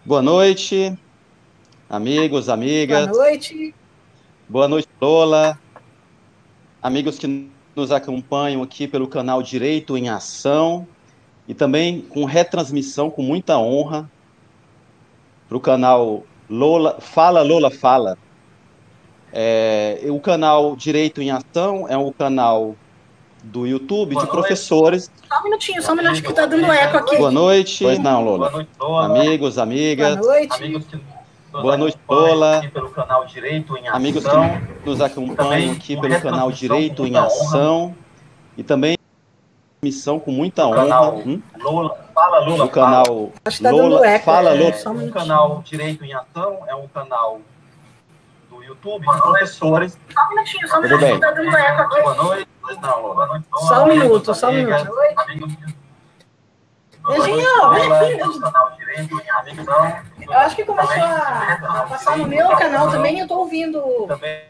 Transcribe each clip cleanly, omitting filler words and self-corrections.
Boa noite, amigos, Boa amigas. noite. Boa noite, Lola. Amigos que nos acompanham aqui pelo canal Direito em Ação e também com retransmissão com muita honra para o canal Lola Fala. O canal Direito em Ação é um canal do YouTube de Boa noite. professores. Só um minutinho que tá dando eco aqui. Boa noite. Pois não, Boa Lola. noite, Lola. Amigos, Boa amigas. noite. Amigos que nos Boa noite, acompanham Lola. aqui pelo canal Direito em Amigos que Ação. nos E acompanham também aqui com pelo canal retransmissão com Direito em muita honra Ação e também missão com muita do honra canal Lola do Fala. canal Acho que tá dando eco. Fala Lola. Só um O minutinho. canal Direito em Ação é um canal do YouTube de professores. Só um minutinho Tudo bem. que tá dando eco aqui. Boa noite. Não, Lola. Boa noite, Lola. Só um minuto, Amigos, só um amigas. minuto. Amigos que- Beijinho, Lola, beijinho. do canal Direito em Ação. Eu acho que começou a passar no meu canal também, eu tô ouvindo. Também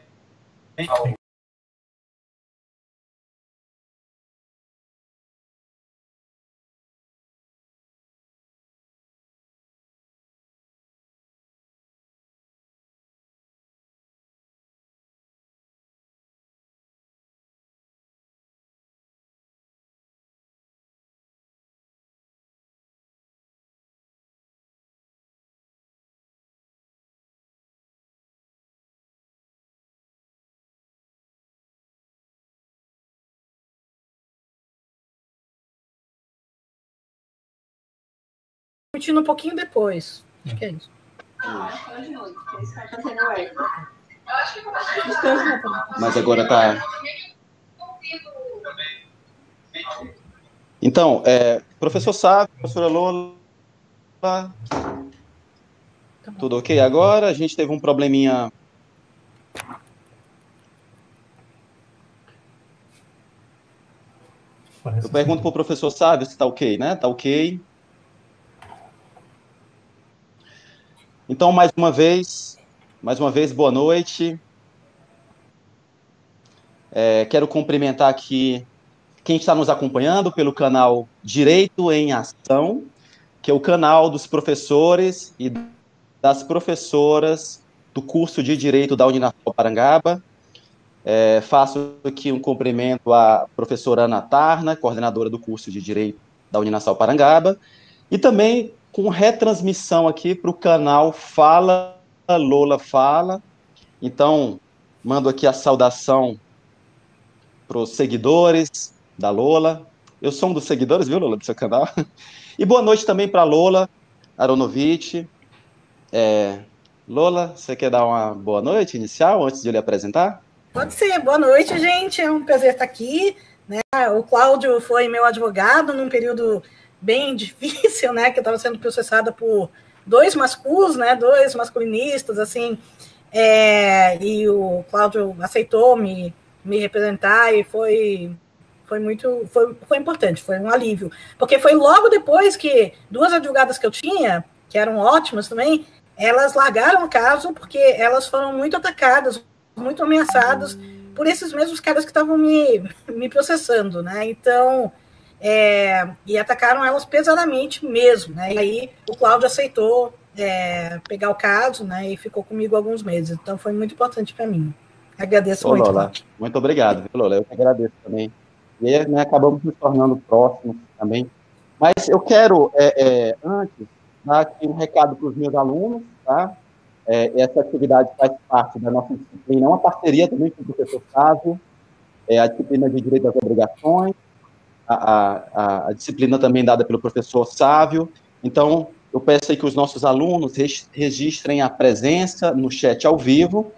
Continuo um pouquinho depois. Acho que é isso. Mas agora tá. Então, professor Sávio, professora Lola, tudo ok? Agora a gente teve um probleminha. Eu pergunto para o professor Sávio se está ok, né? Está ok. Então, mais uma vez, boa noite. Quero cumprimentar aqui quem está nos acompanhando pelo canal Direito em Ação, que é o canal dos professores e das professoras do curso de Direito da Uninasal Parangaba. Faço aqui um cumprimento à professora Ana Tarna, coordenadora do curso de Direito da Uninasal Parangaba, e também com retransmissão aqui para o canal Fala Lola Fala. Então, mando aqui a saudação para os seguidores da Lola. Eu sou um dos seguidores, viu, Lola, do seu canal. E boa noite também para a Lola Aronovitch. Lola, você quer dar uma boa noite inicial, antes de eu lhe apresentar? Pode ser. Boa noite, gente. É um prazer estar aqui. Né? O Cláudio foi meu advogado num período bem difícil, né? Que eu estava sendo processada por dois masculos, né? Dois masculinistas, assim. E o Cláudio aceitou me representar e foi importante, foi um alívio. Porque foi logo depois que duas advogadas que eu tinha, que eram ótimas também, elas largaram o caso porque elas foram muito atacadas, muito ameaçadas por esses mesmos caras que estavam me processando, né? Então, e atacaram elas pesadamente mesmo, né? E aí o Cláudio aceitou pegar o caso, né? E ficou comigo alguns meses. Então foi muito importante para mim. Agradeço muito, Lola, Cláudio. muito obrigado, viu, Lola? Eu que agradeço também. E aí, né, acabamos nos tornando próximos também. Mas eu quero, antes, dar aqui um recado para os meus alunos, tá? Essa atividade faz parte da nossa disciplina, é uma parceria também com o professor Sávio, a disciplina de Direito das Obrigações, a disciplina também dada pelo professor Sávio. Então, eu peço aí que os nossos alunos registrem a presença no chat ao vivo.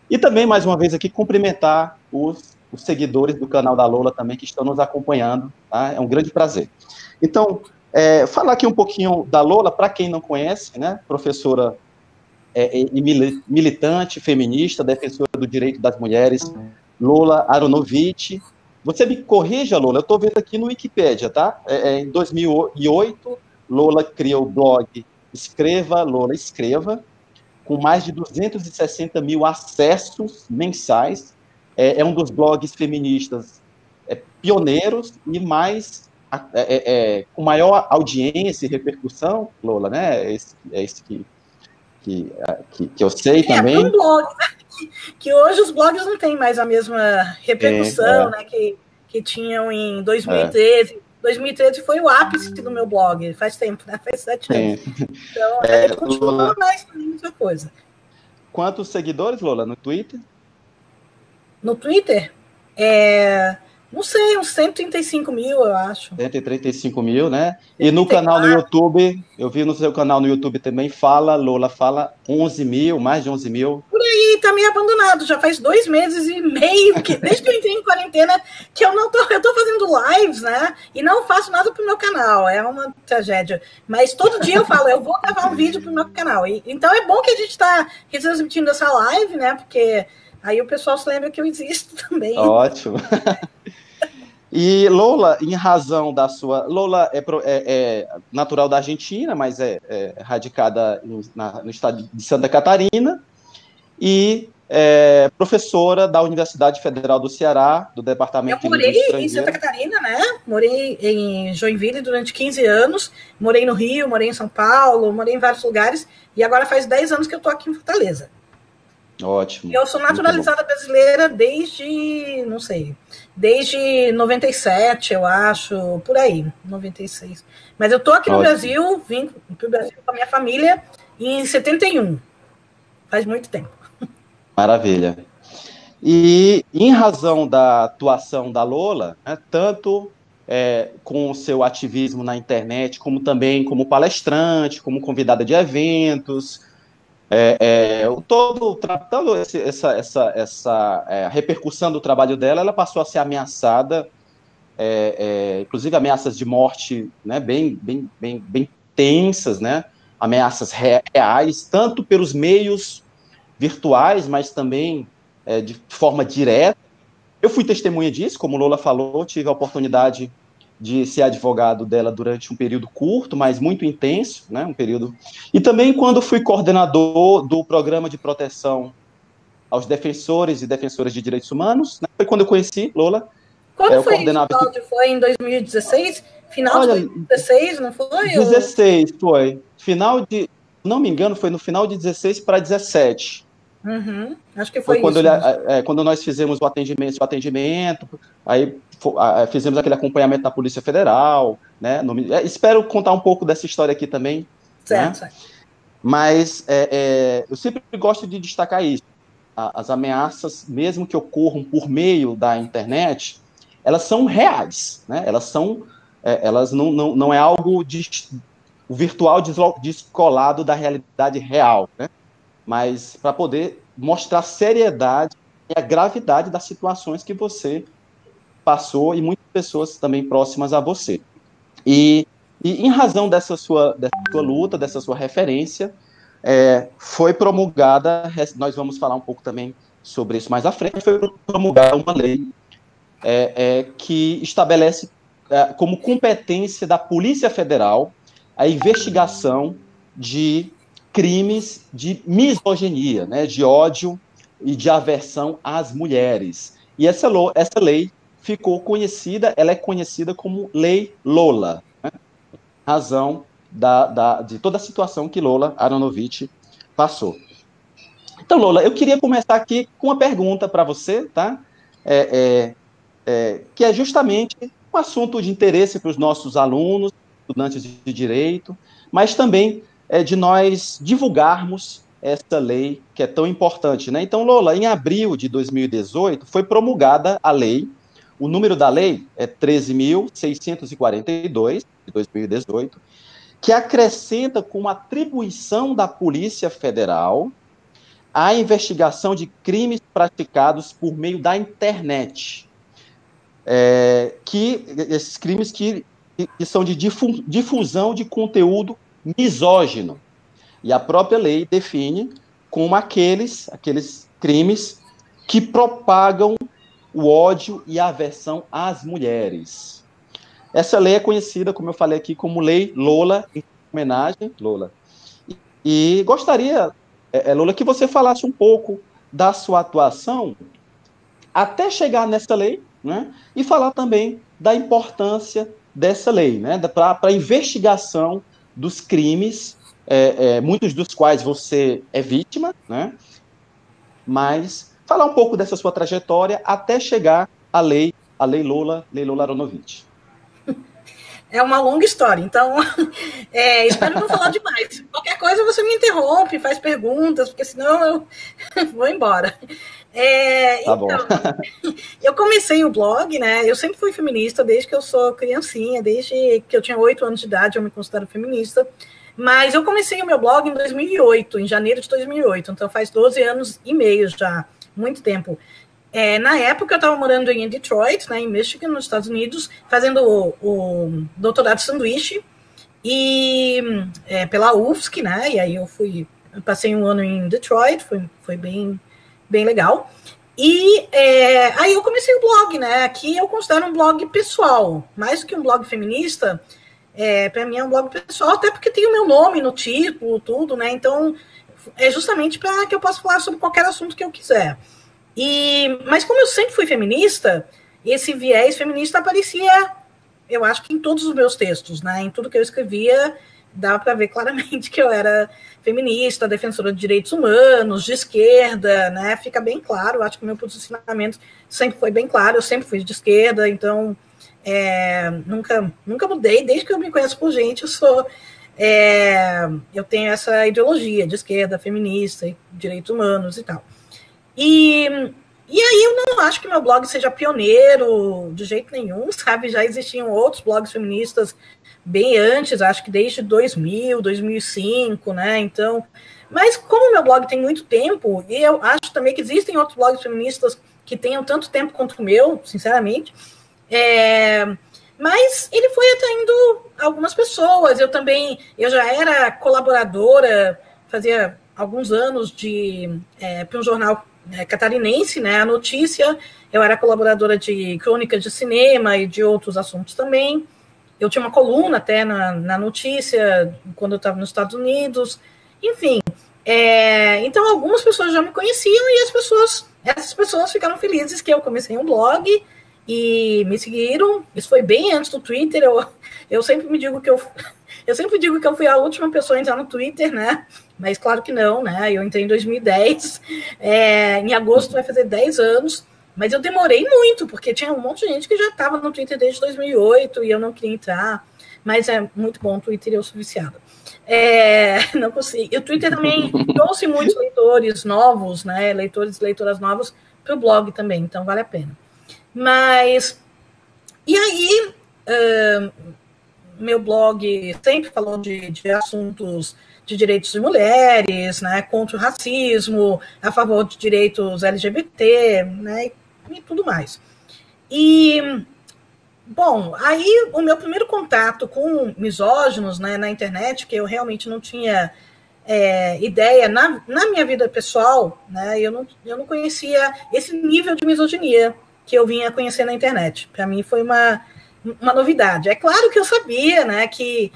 E também, mais uma vez aqui, cumprimentar os seguidores do canal da Lola também, que estão nos acompanhando, tá? É um grande prazer. Então, falar aqui um pouquinho da Lola, para quem não conhece, né? Professora e militante feminista, defensora do direito das mulheres, Lola Aronovitch. Você me corrija, Lola, eu estou vendo aqui no Wikipédia, tá? Em 2008, Lola criou o blog Escreva, Lola Escreva, com mais de 260 mil acessos mensais. É um dos blogs feministas pioneiros e mais com maior audiência e repercussão, Lola, né? É esse que eu sei também. Um blog, né? Que hoje os blogs não têm mais a mesma repercussão, né, que tinham em 2013. 2013 foi o ápice do meu blog, faz tempo, né? Faz 7 anos. Então, ele continua, Lola, mas não é a mesma coisa. Quantos seguidores, Lola, no Twitter? No Twitter? Não sei, uns 135 mil, eu acho. 135 mil, né? E no canal no YouTube, eu vi no seu canal no YouTube também, Lola fala 11 mil, mais de 11 mil. Por aí, tá meio abandonado, já faz 2 meses e meio, desde que eu entrei em quarentena, que eu tô fazendo lives, né? E não faço nada pro meu canal, é uma tragédia. Mas todo dia eu falo, eu vou gravar um vídeo pro meu canal. Então é bom que a gente tá transmitindo essa live, né? Porque aí o pessoal se lembra que eu existo também. Ótimo. E Lola, em razão da sua... Lola é natural da Argentina, mas é radicada no estado de Santa Catarina e é professora da Universidade Federal do Ceará, do Departamento de Língua Estrangeira. Eu morei em Santa Catarina, né? Morei em Joinville durante 15 anos, morei no Rio, morei em São Paulo, morei em vários lugares, e agora faz 10 anos que eu tô aqui em Fortaleza. Ótimo. Eu sou naturalizada brasileira desde 97, eu acho, por aí, 96. Mas eu tô aqui no Brasil, vim pro Brasil com a minha família em 71. Faz muito tempo. Maravilha. E em razão da atuação da Lola, né, tanto com o seu ativismo na internet, como também como palestrante, como convidada de eventos, tratando essa repercussão do trabalho dela, ela passou a ser ameaçada, inclusive ameaças de morte, né, bem tensas, né, ameaças reais, tanto pelos meios virtuais, mas também de forma direta. Eu fui testemunha disso, como Lola falou, tive a oportunidade de ser advogado dela durante um período curto, mas muito intenso, né, um período. E também quando fui coordenador do programa de proteção aos defensores e defensoras de direitos humanos, né, foi quando eu conheci Lola. Quando foi isso? Foi em 2016? Final de 2016, não foi? 16, foi. Final de, não me engano, foi no final de 16 para 17. Uhum, acho que foi quando isso. Quando nós fizemos o atendimento, aí fizemos aquele acompanhamento da Polícia Federal, né? Espero contar um pouco dessa história aqui também. Certo. Né? Mas eu sempre gosto de destacar isso. As ameaças, mesmo que ocorram por meio da internet, elas são reais, né? Elas não é algo o virtual descolado da realidade real, né? Mas para poder mostrar a seriedade e a gravidade das situações que você passou e muitas pessoas também próximas a você. E em razão dessa sua luta, dessa sua referência, foi promulgada, nós vamos falar um pouco também sobre isso mais à frente, foi promulgada uma lei que estabelece como competência da Polícia Federal a investigação de crimes de misoginia, né, de ódio e de aversão às mulheres. E essa lei ficou conhecida, ela é conhecida como Lei Lola, né, razão de toda a situação que Lola Aronovitch passou. Então, Lola, eu queria começar aqui com uma pergunta para você, tá? Que é justamente um assunto de interesse para os nossos alunos, estudantes de direito, mas também de nós divulgarmos essa lei que é tão importante, né? Então, Lola, em abril de 2018 foi promulgada a lei, o número da lei é 13.642, de 2018, que acrescenta como atribuição da Polícia Federal a investigação de crimes praticados por meio da internet, esses crimes que são de difusão de conteúdo misógino. E a própria lei define como aqueles crimes que propagam o ódio e a aversão às mulheres. Essa lei é conhecida, como eu falei aqui, como Lei Lola, em homenagem, Lola. E gostaria, Lola, que você falasse um pouco da sua atuação até chegar nessa lei, né? E falar também da importância dessa lei, né, para a investigação dos crimes, muitos dos quais você é vítima, né, mas falar um pouco dessa sua trajetória até chegar à lei Lola Aronovitch. É uma longa história, então espero não falar demais. Qualquer coisa você me interrompe, faz perguntas, porque senão eu vou embora. Tá bom. Então, eu comecei o blog, né? Eu sempre fui feminista desde que eu sou criancinha, desde que eu tinha 8 anos de idade, eu me considero feminista. Mas eu comecei o meu blog em 2008, em janeiro de 2008, então faz 12 anos e meio já, muito tempo. Na época eu estava morando em Detroit, né, em Michigan, nos Estados Unidos, fazendo o doutorado de sanduíche e pela UFSC, né? E aí eu passei um ano em Detroit, foi bem legal. E aí eu comecei o blog, né? Aqui eu considero um blog pessoal, mais do que um blog feminista. Para mim é um blog pessoal, até porque tem o meu nome no título, tudo, né? Então é justamente para que eu possa falar sobre qualquer assunto que eu quiser. Mas como eu sempre fui feminista, esse viés feminista aparecia, eu acho que em todos os meus textos, né? Em tudo que eu escrevia, dava para ver claramente que eu era feminista, defensora de direitos humanos, de esquerda, né? Fica bem claro, acho que o meu posicionamento sempre foi bem claro, eu sempre fui de esquerda, então nunca mudei, desde que eu me conheço por gente, eu tenho essa ideologia de esquerda, feminista, direitos humanos e tal. E aí eu não acho que meu blog seja pioneiro de jeito nenhum, sabe? Já existiam outros blogs feministas bem antes, acho que desde 2000, 2005, né? Então, mas como meu blog tem muito tempo, e eu acho também que existem outros blogs feministas que tenham tanto tempo quanto o meu, sinceramente, mas ele foi atraindo algumas pessoas. Eu já era colaboradora, fazia alguns anos para um jornal catarinense, né, a Notícia. Eu era colaboradora de crônicas de cinema e de outros assuntos também. Eu tinha uma coluna até na Notícia, quando eu estava nos Estados Unidos. Enfim, então algumas pessoas já me conheciam e essas pessoas ficaram felizes que eu comecei um blog e me seguiram. Isso foi bem antes do Twitter. Eu sempre digo que eu fui a última pessoa a entrar no Twitter, né? Mas claro que não, né? Eu entrei em 2010, em agosto vai fazer 10 anos, mas eu demorei muito, porque tinha um monte de gente que já estava no Twitter desde 2008 e eu não queria entrar, mas é muito bom o Twitter e eu sou viciada. Não consigo. E o Twitter também trouxe muitos leitores novos, né? Leitores e leitoras novos para o blog também, então vale a pena. Mas, e aí, meu blog sempre falou de assuntos de direitos de mulheres, né, contra o racismo, a favor de direitos LGBT, né, e tudo mais. E, bom, aí o meu primeiro contato com misóginos, né, na internet, que eu realmente não tinha ideia, na minha vida pessoal, né, eu não conhecia esse nível de misoginia que eu vinha conhecer na internet. Para mim foi uma novidade. É claro que eu sabia, né, que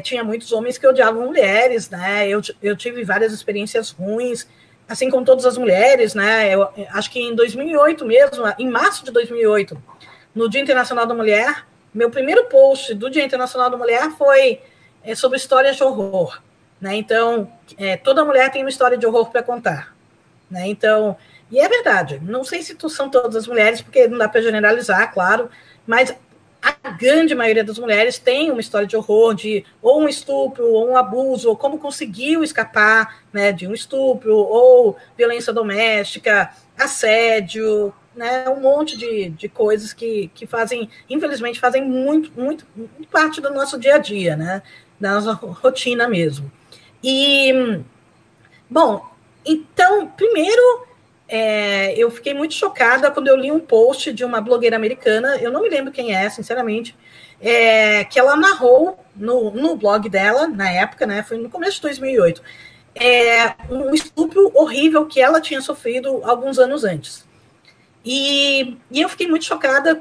tinha muitos homens que odiavam mulheres, né, eu tive várias experiências ruins, assim como todas as mulheres, né, eu acho que em 2008 mesmo, em março de 2008, no Dia Internacional da Mulher, meu primeiro post do Dia Internacional da Mulher foi sobre histórias de horror, né, então, toda mulher tem uma história de horror para contar, né, então, e é verdade, não sei se são todas as mulheres, porque não dá para generalizar, claro, mas a grande maioria das mulheres tem uma história de horror, de ou um estupro, ou um abuso, ou como conseguiu escapar, né, de um estupro, ou violência doméstica, assédio, né, um monte de coisas que fazem, infelizmente, fazem muito parte do nosso dia a dia, né, da nossa rotina mesmo. E, bom, então, primeiro, eu fiquei muito chocada quando eu li um post de uma blogueira americana, eu não me lembro quem é, sinceramente, que ela narrou no blog dela, na época, né, foi no começo de 2008, um estupro horrível que ela tinha sofrido alguns anos antes. E eu fiquei muito chocada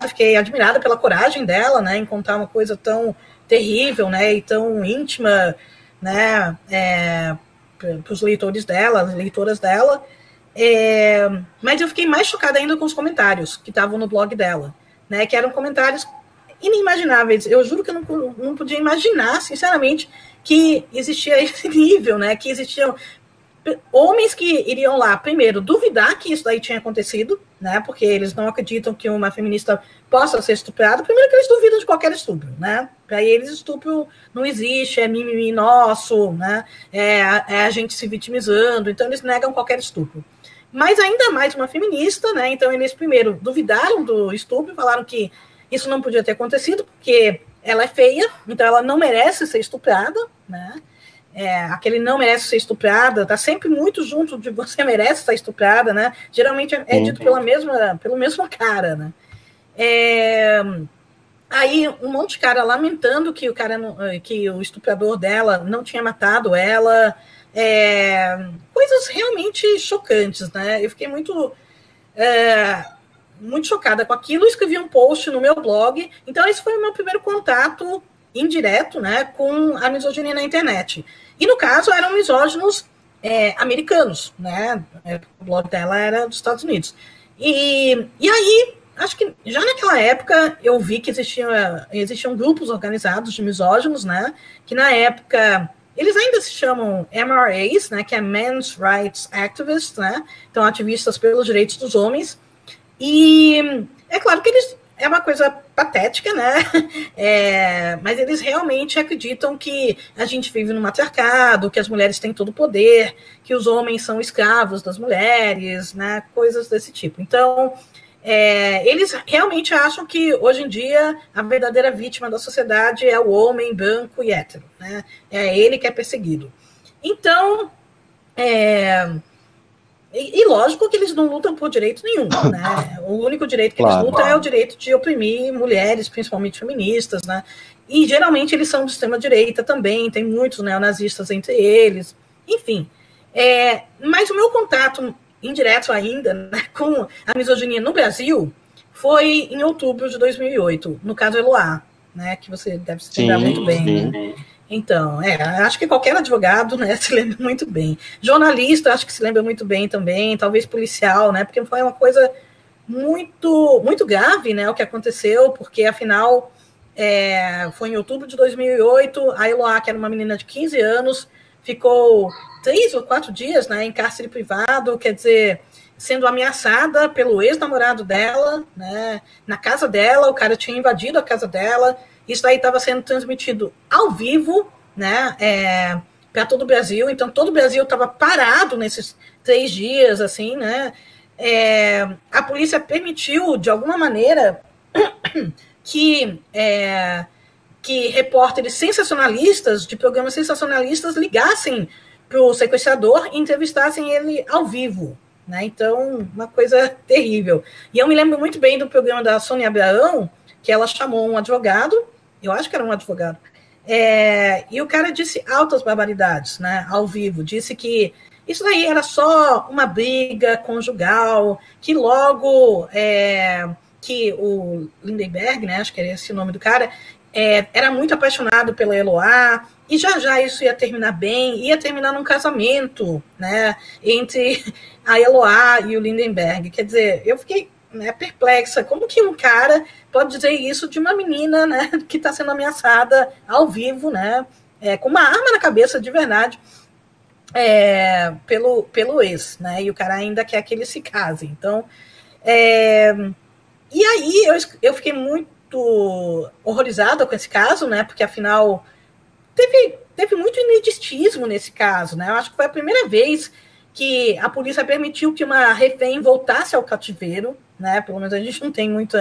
fiquei admirada pela coragem dela, né, em contar uma coisa tão terrível, né, e tão íntima, né, para os leitores dela, as leitoras dela, mas eu fiquei mais chocada ainda com os comentários que estavam no blog dela, né, que eram comentários inimagináveis. Eu juro que eu não podia imaginar, sinceramente, que existia esse nível, né? Que existiam homens que iriam lá, primeiro, duvidar que isso daí tinha acontecido, né? Porque eles não acreditam que uma feminista possa ser estuprada. Primeiro que eles duvidam de qualquer estupro, né? Para eles, estupro não existe, é mimimi nosso, né? É a gente se vitimizando, então eles negam qualquer estupro. Mas ainda mais uma feminista, né? Então eles primeiro duvidaram do estupro, falaram que isso não podia ter acontecido, porque ela é feia, então ela não merece ser estuprada, né? Aquele não merece ser estuprada, tá sempre muito junto de você merece ser estuprada, né? Geralmente é dito pelo mesmo cara, né? Aí um monte de cara lamentando que que o estuprador dela não tinha matado ela, coisas realmente chocantes, né? Eu fiquei muito chocada com aquilo, escrevi um post no meu blog, então esse foi o meu primeiro contato indireto, né, com a misoginia na internet. E no caso eram misóginos americanos, né? O blog dela era dos Estados Unidos. E aí, acho que já naquela época eu vi que existiam grupos organizados de misóginos, né? Que na época eles ainda se chamam MRAs, né? Que é Men's Rights Activists, né? Então, ativistas pelos direitos dos homens. E é claro que é uma coisa patética, né? Mas eles realmente acreditam que a gente vive no matriarcado, que as mulheres têm todo o poder, que os homens são escravos das mulheres, né? Coisas desse tipo. Então, eles realmente acham que, hoje em dia, a verdadeira vítima da sociedade é o homem branco e hétero, né? É ele que é perseguido. Então, E lógico que eles não lutam por direito nenhum, né? O único direito que eles lutam é o direito de oprimir mulheres, principalmente feministas, né? E geralmente eles são de extrema-direita também, tem muitos neonazistas entre eles, enfim. Mas o meu contato indireto ainda, né, com a misoginia no Brasil foi em outubro de 2008, no caso Eloá, né? Que você deve se lembrar muito bem, né? Então, acho que qualquer advogado, né, se lembra muito bem. Jornalista, acho que se lembra muito bem também, talvez policial, né, porque foi uma coisa muito, muito grave, né, o que aconteceu, porque, afinal, foi em outubro de 2008, a Eloá, que era uma menina de 15 anos, ficou 3 ou 4 dias, né, em cárcere privado, quer dizer, sendo ameaçada pelo ex-namorado dela, né, na casa dela, o cara tinha invadido a casa dela. Isso aí estava sendo transmitido ao vivo, né, para todo o Brasil. Então, todo o Brasil estava parado nesses 3 dias, assim, né. A polícia permitiu, de alguma maneira, que repórteres sensacionalistas, de programas sensacionalistas, ligassem para o sequestrador e entrevistassem ele ao vivo, né. Então, uma coisa terrível. E eu me lembro muito bem do programa da Sônia Abraão, que ela chamou um advogado, eu acho que era um advogado, e o cara disse altas barbaridades, né, ao vivo, disse que isso daí era só uma briga conjugal, que logo que o Lindenberg, né, acho que era esse o nome do cara, era muito apaixonado pela Eloá, e já isso ia terminar bem, ia terminar num casamento, né, entre a Eloá e o Lindenberg. Quer dizer, eu fiquei perplexa, como que um cara pode dizer isso de uma menina, né, que está sendo ameaçada ao vivo, né, com uma arma na cabeça de verdade, pelo ex, né, e o cara ainda quer que eles se casem. Então, e aí eu fiquei muito horrorizada com esse caso, né, porque afinal teve muito ineditismo nesse caso, né, eu acho que foi a primeira vez que a polícia permitiu que uma refém voltasse ao cativeiro, né? Pelo menos a gente não tem muito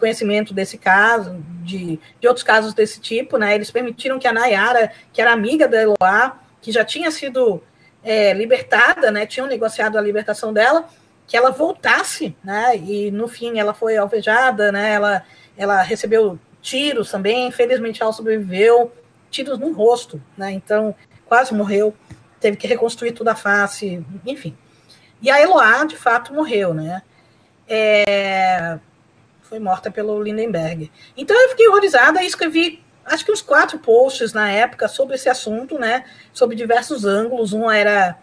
conhecimento desse caso, de outros casos desse tipo, né? Eles permitiram que a Nayara, que era amiga da Eloá, que já tinha sido libertada, né? Tinham negociado a libertação dela, que ela voltasse, né? E no fim ela foi alvejada, né? Ela recebeu tiros também, infelizmente ela sobreviveu, tiros no rosto, né? Então quase morreu. Teve que reconstruir toda a face, enfim. E a Eloá, de fato, morreu, né? Foi morta pelo Lindenberg. Então, eu fiquei horrorizada e escrevi, acho que uns 4 posts na época sobre esse assunto, né? Sobre diversos ângulos. Um era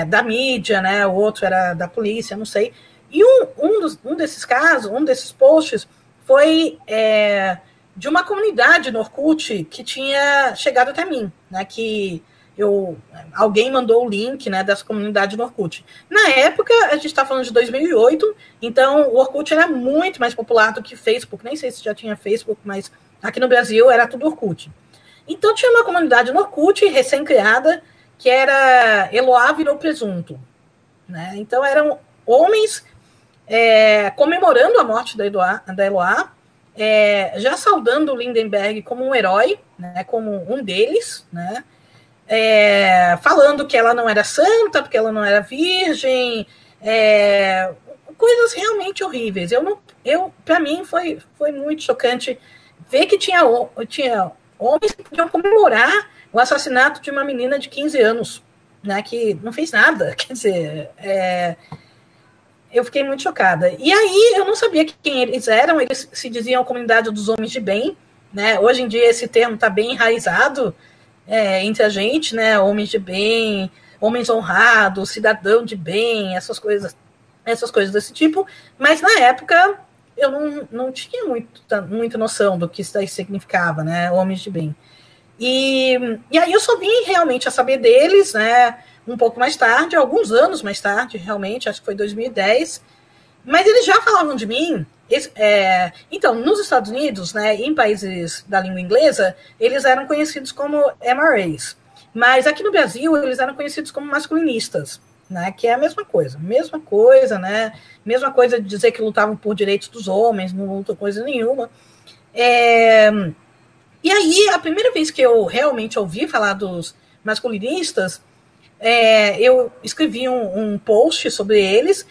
da mídia, né? O outro era da polícia, não sei. E um desses casos, um desses posts, foi de uma comunidade no Orkut que tinha chegado até mim, né, que alguém mandou o link, né, dessa comunidade no Orkut. Na época, a gente está falando de 2008, então o Orkut era muito mais popular do que Facebook, nem sei se já tinha Facebook, mas aqui no Brasil era tudo Orkut. Então tinha uma comunidade no Orkut, recém-criada, que era Eloá virou presunto, né? Então eram homens comemorando a morte da Eloá, já saudando o Lindenberg como um herói, né, como um deles, né, falando que ela não era santa, porque ela não era virgem, coisas realmente horríveis. Para mim foi muito chocante ver que tinha homens que podiam comemorar o assassinato de uma menina de 15 anos, né, que não fez nada. Quer dizer, eu fiquei muito chocada. E aí eu não sabia quem eles eram, eles se diziam a comunidade dos homens de bem, né? Hoje em dia esse termo está bem enraizado entre a gente, né? Homens de bem, homens honrados, cidadão de bem, essas coisas desse tipo. Mas na época eu não tinha muita noção do que isso daí significava, né? Homens de bem. E aí eu só vim realmente a saber deles, né? Um pouco mais tarde, alguns anos mais tarde, realmente, acho que foi 2010, mas eles já falavam de mim. Então, nos Estados Unidos, né, em países da língua inglesa, eles eram conhecidos como MRAs, mas aqui no Brasil eles eram conhecidos como masculinistas, né, que é a mesma coisa, né, mesma coisa de dizer que lutavam por direitos dos homens, não lutam coisa nenhuma. E aí, a primeira vez que eu realmente ouvi falar dos masculinistas, eu escrevi um post sobre eles,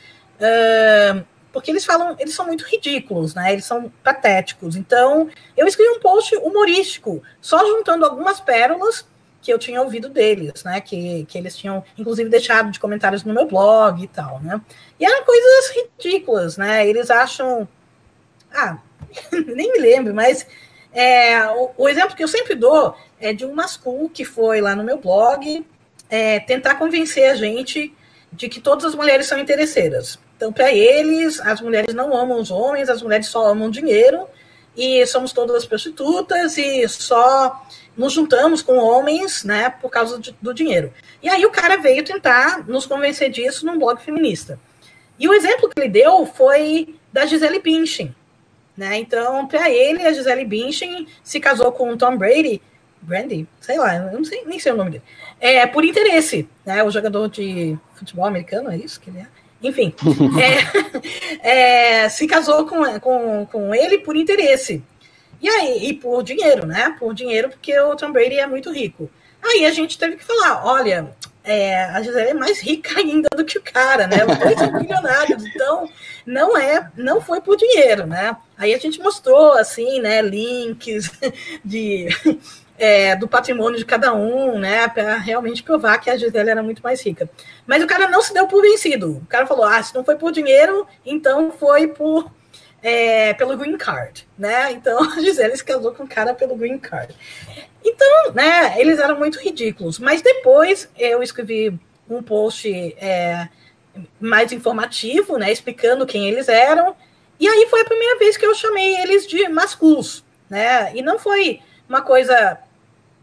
porque eles são muito ridículos, né? Eles são patéticos. Então, eu escrevi um post humorístico, só juntando algumas pérolas que eu tinha ouvido deles, né? Que eles tinham, inclusive, deixado de comentários no meu blog e tal, né? E eram coisas ridículas, né? Eles acham... nem me lembro, mas... o exemplo que eu sempre dou é de um masculino que foi lá no meu blog tentar convencer a gente de que todas as mulheres são interesseiras. Então, para eles, as mulheres não amam os homens, as mulheres só amam dinheiro, e somos todas prostitutas, e só nos juntamos com homens, né, por causa do dinheiro. E aí o cara veio tentar nos convencer disso num blog feminista. E o exemplo que ele deu foi da Gisele Bündchen, né? Então, para ele, a Gisele Bündchen se casou com o Tom Brady, sei lá, eu não sei, nem sei o nome dele, por interesse, né? O jogador de futebol americano, é isso que ele é? Enfim, se casou com ele por interesse. E aí, e por dinheiro, né? Por dinheiro, porque o Tom Brady é muito rico. Aí a gente teve que falar, olha, a Gisele é mais rica ainda do que o cara, né? Os dois são milionários, então não foi por dinheiro, né? Aí a gente mostrou, assim, né, links do patrimônio de cada um, né, para realmente provar que a Gisele era muito mais rica. Mas o cara não se deu por vencido. O cara falou, se não foi por dinheiro, então foi pelo green card, né? Então a Gisele se casou com o cara pelo green card. Então, né, eles eram muito ridículos. Mas depois eu escrevi um post mais informativo, né, explicando quem eles eram. E aí foi a primeira vez que eu chamei eles de masculos, né? E não foi uma coisa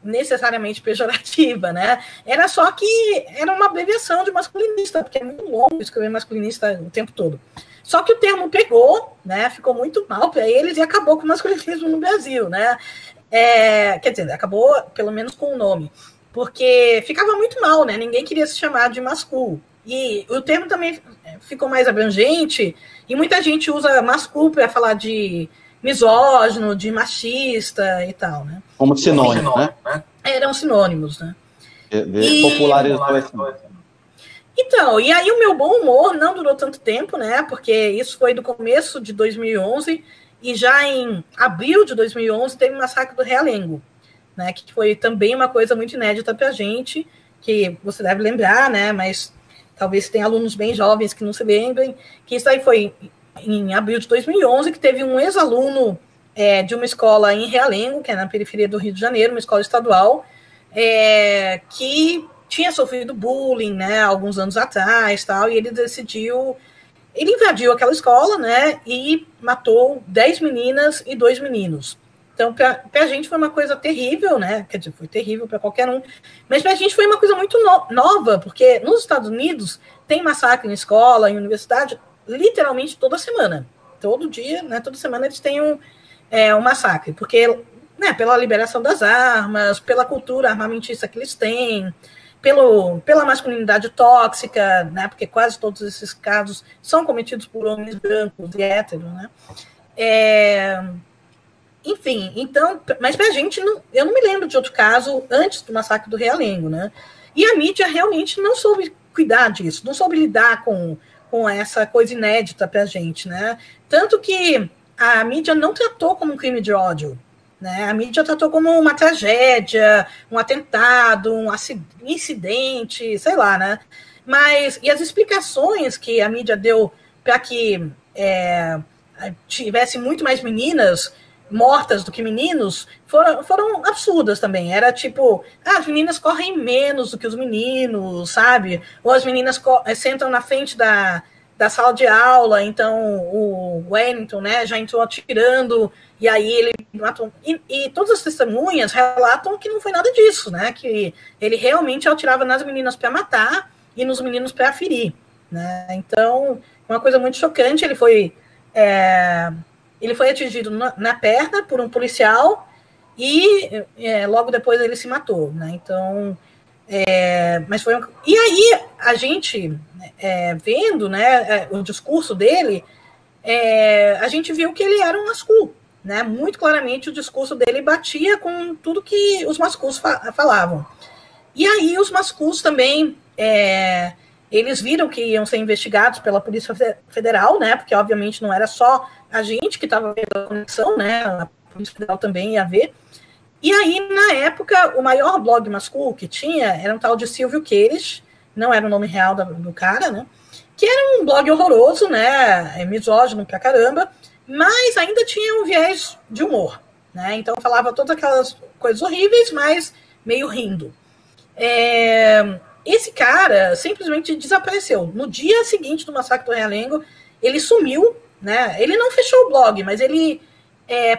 necessariamente pejorativa, né? Era só que era uma abreviação de masculinista, porque é muito longo escrever masculinista o tempo todo. Só que o termo pegou, né? Ficou muito mal para eles e acabou com o masculinismo no Brasil, né? Quer dizer, acabou pelo menos com o nome, porque ficava muito mal, né? Ninguém queria se chamar de masculo. E o termo também ficou mais abrangente, e muita gente usa masculo para falar de misógino, de machista e tal, né? Como sinônimo, né? Eram sinônimos, né? Popularizou esse nome. Então, e aí o meu bom humor não durou tanto tempo, né? Porque isso foi do começo de 2011, e já em abril de 2011 teve o massacre do Realengo, né? Que foi também uma coisa muito inédita para a gente, que você deve lembrar, né? Mas talvez tenha alunos bem jovens que não se lembrem, que isso aí foi em abril de 2011, que teve um ex-aluno de uma escola em Realengo, que é na periferia do Rio de Janeiro, uma escola estadual, que tinha sofrido bullying, né, alguns anos atrás, tal, e ele invadiu aquela escola, né, e matou 10 meninas e 2 meninos. Então, para a gente foi uma coisa terrível, né? Quer dizer, foi terrível para qualquer um, mas para a gente foi uma coisa muito nova, porque nos Estados Unidos tem massacre em escola, em universidade, literalmente toda semana. Todo dia, né? Toda semana eles têm um massacre, porque, né, pela liberação das armas, pela cultura armamentista que eles têm, pela masculinidade tóxica, né? Porque quase todos esses casos são cometidos por homens brancos e héteros, né? Enfim, então, mas pra gente, eu não me lembro de outro caso antes do massacre do Realengo, né? E a mídia realmente não soube cuidar disso, não soube lidar com essa coisa inédita pra gente, né? Tanto que a mídia não tratou como um crime de ódio, né? A mídia tratou como uma tragédia, um atentado, um incidente, sei lá, né? E as explicações que a mídia deu para que tivesse muito mais meninas mortas do que meninos foram absurdas também. Era tipo, as meninas correm menos do que os meninos, sabe? Ou as meninas sentam na frente da sala de aula, então o Wellington, né, já entrou atirando, e aí ele matou. E todas as testemunhas relatam que não foi nada disso, né? Que ele realmente atirava nas meninas para matar e nos meninos para ferir, né? Então, uma coisa muito chocante, ele foi atingido na perna por um policial e logo depois ele se matou, né? Então, mas foi e aí a gente vendo, né, o discurso dele, a gente viu que ele era um mascu, né? Muito claramente o discurso dele batia com tudo que os mascus falavam. E aí os mascus também eles viram que iam ser investigados pela Polícia Federal, né? Porque obviamente não era só a gente que estava vendo a conexão, né? A Polícia Federal também ia ver. E aí, na época, o maior blog masculino que tinha era um tal de Silvio Queires, não era o nome real do cara, né? Que era um blog horroroso, né? Misógino pra caramba, mas ainda tinha um viés de humor, né? Então falava todas aquelas coisas horríveis, mas meio rindo. Esse cara simplesmente desapareceu. No dia seguinte do massacre do Realengo, ele sumiu, né? Ele não fechou o blog, mas ele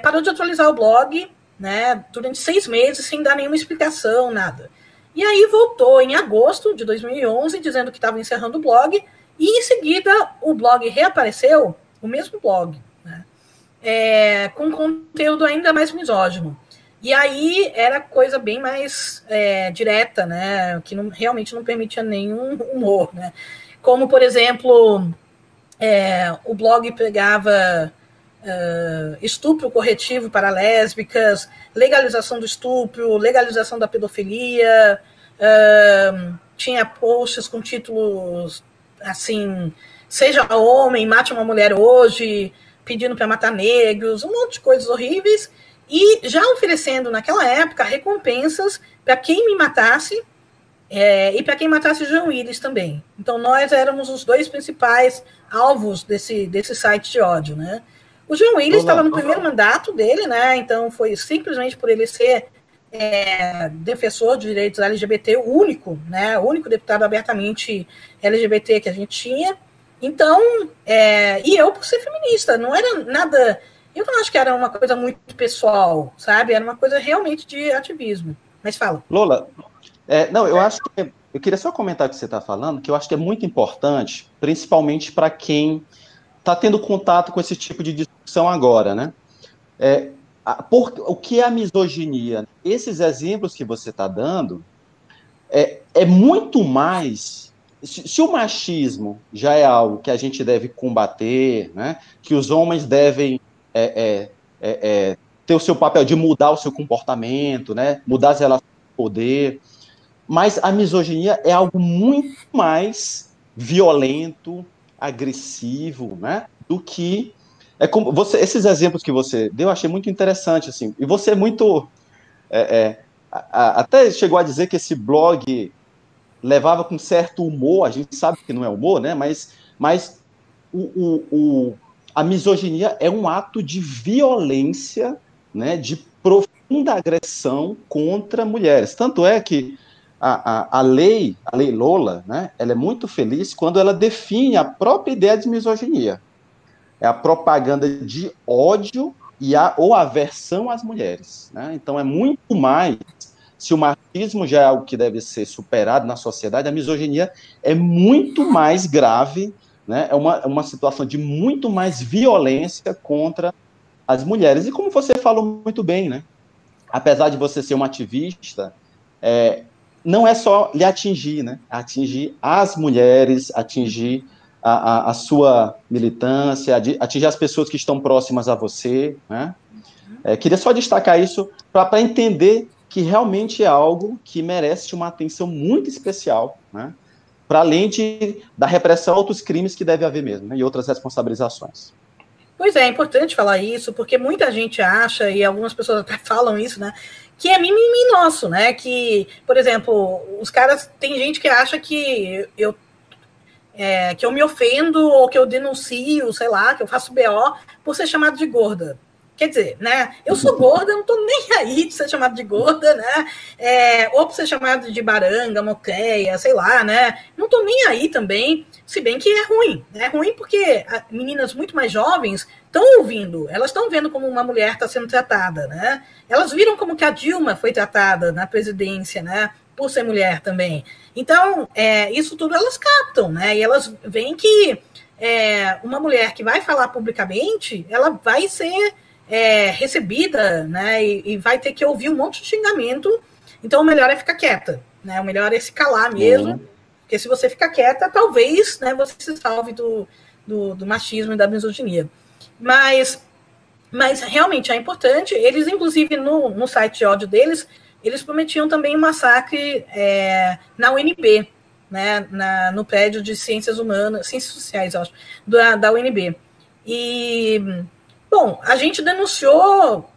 parou de atualizar o blog, né, durante 6 meses, sem dar nenhuma explicação, nada. E aí voltou em agosto de 2011, dizendo que estava encerrando o blog, e em seguida o blog reapareceu, o mesmo blog, né, com conteúdo ainda mais misógino. E aí era coisa bem mais direta, né, que realmente não permitia nenhum humor, né. Como, por exemplo, o blog pegava estupro corretivo para lésbicas, legalização do estupro, legalização da pedofilia, tinha posts com títulos assim, seja homem, mate uma mulher hoje, pedindo para matar negros, um monte de coisas horríveis, e já oferecendo naquela época recompensas para quem me matasse e para quem matasse João Willis também. Então nós éramos os 2 principais alvos desse site de ódio, né? O João Willis estava no primeiro mandato dele, né? Então foi simplesmente por ele ser defensor de direitos LGBT, o único, né? O único deputado abertamente LGBT que a gente tinha. Então, e eu por ser feminista, não era nada. Eu não acho que era uma coisa muito pessoal, sabe? Era uma coisa realmente de ativismo. Mas fala. Lola, não, eu acho que eu queria só comentar o que você está falando, que eu acho que é muito importante, principalmente para quem está tendo contato com esse tipo de discussão agora, né? O que é a misoginia? Esses exemplos que você está dando é muito mais... Se o machismo já é algo que a gente deve combater, né? Que os homens devem ter o seu papel de mudar o seu comportamento, né? Mudar as relações de poder, mas a misoginia é algo muito mais violento, agressivo, né, do que como esses exemplos que você deu, eu achei muito interessante, assim, e você muito até chegou a dizer que esse blog levava com certo humor, a gente sabe que não é humor, né, mas a misoginia é um ato de violência, né, de profunda agressão contra mulheres, tanto é que a lei Lola, né, ela é muito feliz quando ela define a própria ideia de misoginia. É a propaganda de ódio ou aversão às mulheres, né? Então, é muito mais, se o machismo já é algo que deve ser superado na sociedade, a misoginia é muito mais grave, né? É uma situação de muito mais violência contra as mulheres. E como você falou muito bem, né? Apesar de você ser uma ativista, não é só lhe atingir, né? Atingir as mulheres, atingir a sua militância, atingir as pessoas que estão próximas a você, né? Queria só destacar isso para entender que realmente é algo que merece uma atenção muito especial, né? Para além da repressão a outros crimes que deve haver mesmo, né? E outras responsabilizações. Pois é importante falar isso, porque muita gente acha, e algumas pessoas até falam isso, né? Que é mimimi nosso, né? Que, por exemplo, os caras, tem gente que acha que eu me ofendo ou que eu denuncio, sei lá, que eu faço BO por ser chamado de gorda. Quer dizer, né? Eu sou gorda, não tô nem aí de ser chamada de gorda, né? Ou por ser chamada de baranga, moqueia, sei lá, né? Não tô nem aí também, se bem que é ruim. É ruim porque meninas muito mais jovens estão ouvindo, elas estão vendo como uma mulher está sendo tratada, né? Elas viram como que a Dilma foi tratada na presidência, né? Por ser mulher também. Então, isso tudo elas captam, né? E elas veem que uma mulher que vai falar publicamente, ela vai ser recebida, né, e vai ter que ouvir um monte de xingamento, então o melhor é ficar quieta, né, o melhor é se calar mesmo, porque se você ficar quieta, talvez, né, você se salve do machismo e da misoginia. Mas realmente é importante, eles inclusive no site de ódio deles, eles prometiam também um massacre na UNB, né, no prédio de Ciências Humanas, Ciências Sociais, acho, da UNB. E bom, a gente denunciou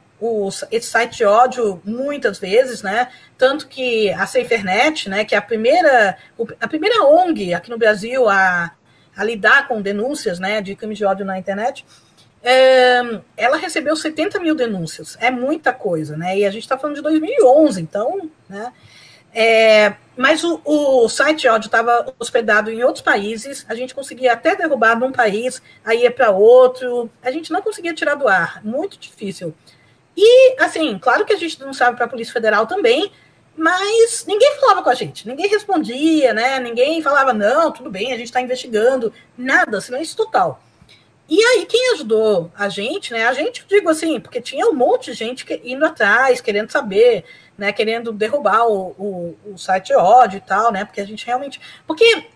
esse site de ódio muitas vezes, né? Tanto que a SaferNet, né, que é a primeira ONG aqui no Brasil a lidar com denúncias, né, de crimes de ódio na internet, ela recebeu 70 mil denúncias. É muita coisa, né? E a gente está falando de 2011, então, né? Mas o site de ódio estava hospedado em outros países, a gente conseguia até derrubar num país, aí ia para outro, a gente não conseguia tirar do ar, muito difícil. E, assim, claro que a gente não sabe para a Polícia Federal também, mas ninguém falava com a gente, ninguém respondia, né? Ninguém falava, não, tudo bem, a gente está investigando, nada, silêncio total. E aí, quem ajudou a gente, né? A gente, digo assim, porque tinha um monte de gente indo atrás, querendo saber, né? Querendo derrubar o site de ódio e tal, né? Porque a gente realmente... Porque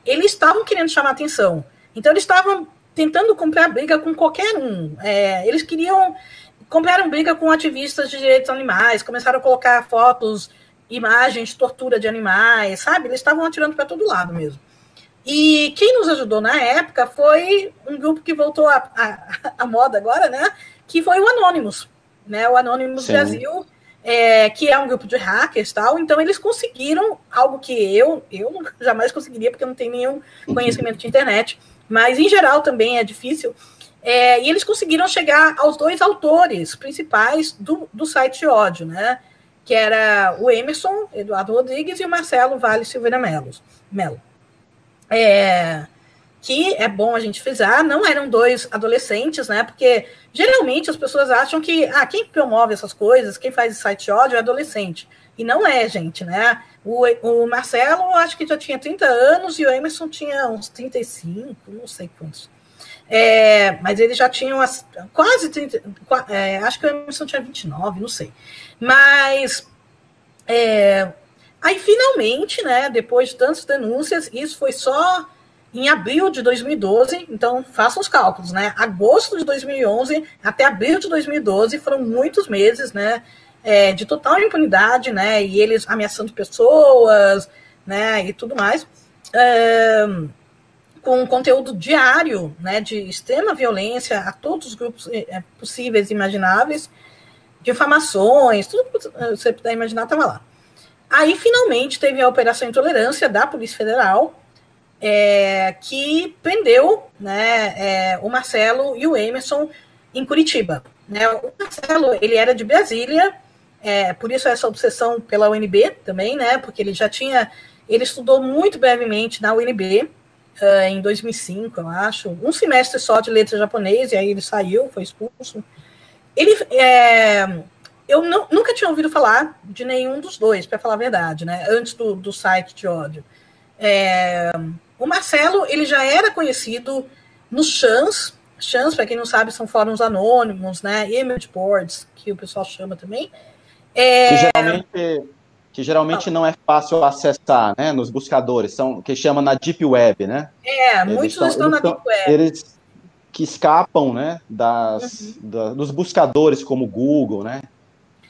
eles estavam querendo chamar atenção. Então, eles estavam tentando comprar briga com qualquer um. Eles compraram briga com ativistas de direitos animais, começaram a colocar fotos, imagens de tortura de animais, sabe? Eles estavam atirando para todo lado mesmo. E quem nos ajudou na época foi um grupo que voltou à moda agora, né? Que foi o Anonymous, né? O Anonymous Sim. Brasil, que é um grupo de hackers e tal. Então, eles conseguiram algo que eu jamais conseguiria, porque eu não tenho nenhum conhecimento de internet. Mas, em geral, também é difícil. E eles conseguiram chegar aos dois autores principais do site de ódio, né? Que era o Emerson Eduardo Rodrigues e o Marcelo Vale Silveira Melo. Que é bom a gente frisar, não eram dois adolescentes, né? Porque geralmente as pessoas acham que quem promove essas coisas, quem faz esse site de ódio é adolescente. E não é, gente, né? O Marcelo, acho que já tinha 30 anos e o Emerson tinha uns 35, não sei quantos. Mas eles já tinham quase 30, acho que o Emerson tinha 29, não sei. Mas aí, finalmente, né, depois de tantas denúncias, isso foi só em abril de 2012, então façam os cálculos, né? Agosto de 2011 até abril de 2012 foram muitos meses, né, de total impunidade, né, e eles ameaçando pessoas, né, e tudo mais, com conteúdo diário, né, de extrema violência a todos os grupos possíveis e imagináveis, difamações, tudo que você puder imaginar estava lá. Aí, finalmente, teve a Operação Intolerância da Polícia Federal, que prendeu, né, o Marcelo e o Emerson em Curitiba. Né? O Marcelo, ele era de Brasília, por isso essa obsessão pela UNB também, né, porque ele estudou muito brevemente na UNB, em 2005, eu acho, um semestre só de letra japonês, e aí ele saiu, foi expulso. Eu nunca tinha ouvido falar de nenhum dos dois, para falar a verdade, né? Antes do site de ódio. O Marcelo, ele já era conhecido nos chans. Chans, para quem não sabe, são fóruns anônimos, né? Image boards, que o pessoal chama também. Que geralmente não é fácil acessar, né? Nos buscadores, que chama na Deep Web, né? Muitos estão na Deep Web. Eles que escapam, né? Dos buscadores como Google, né?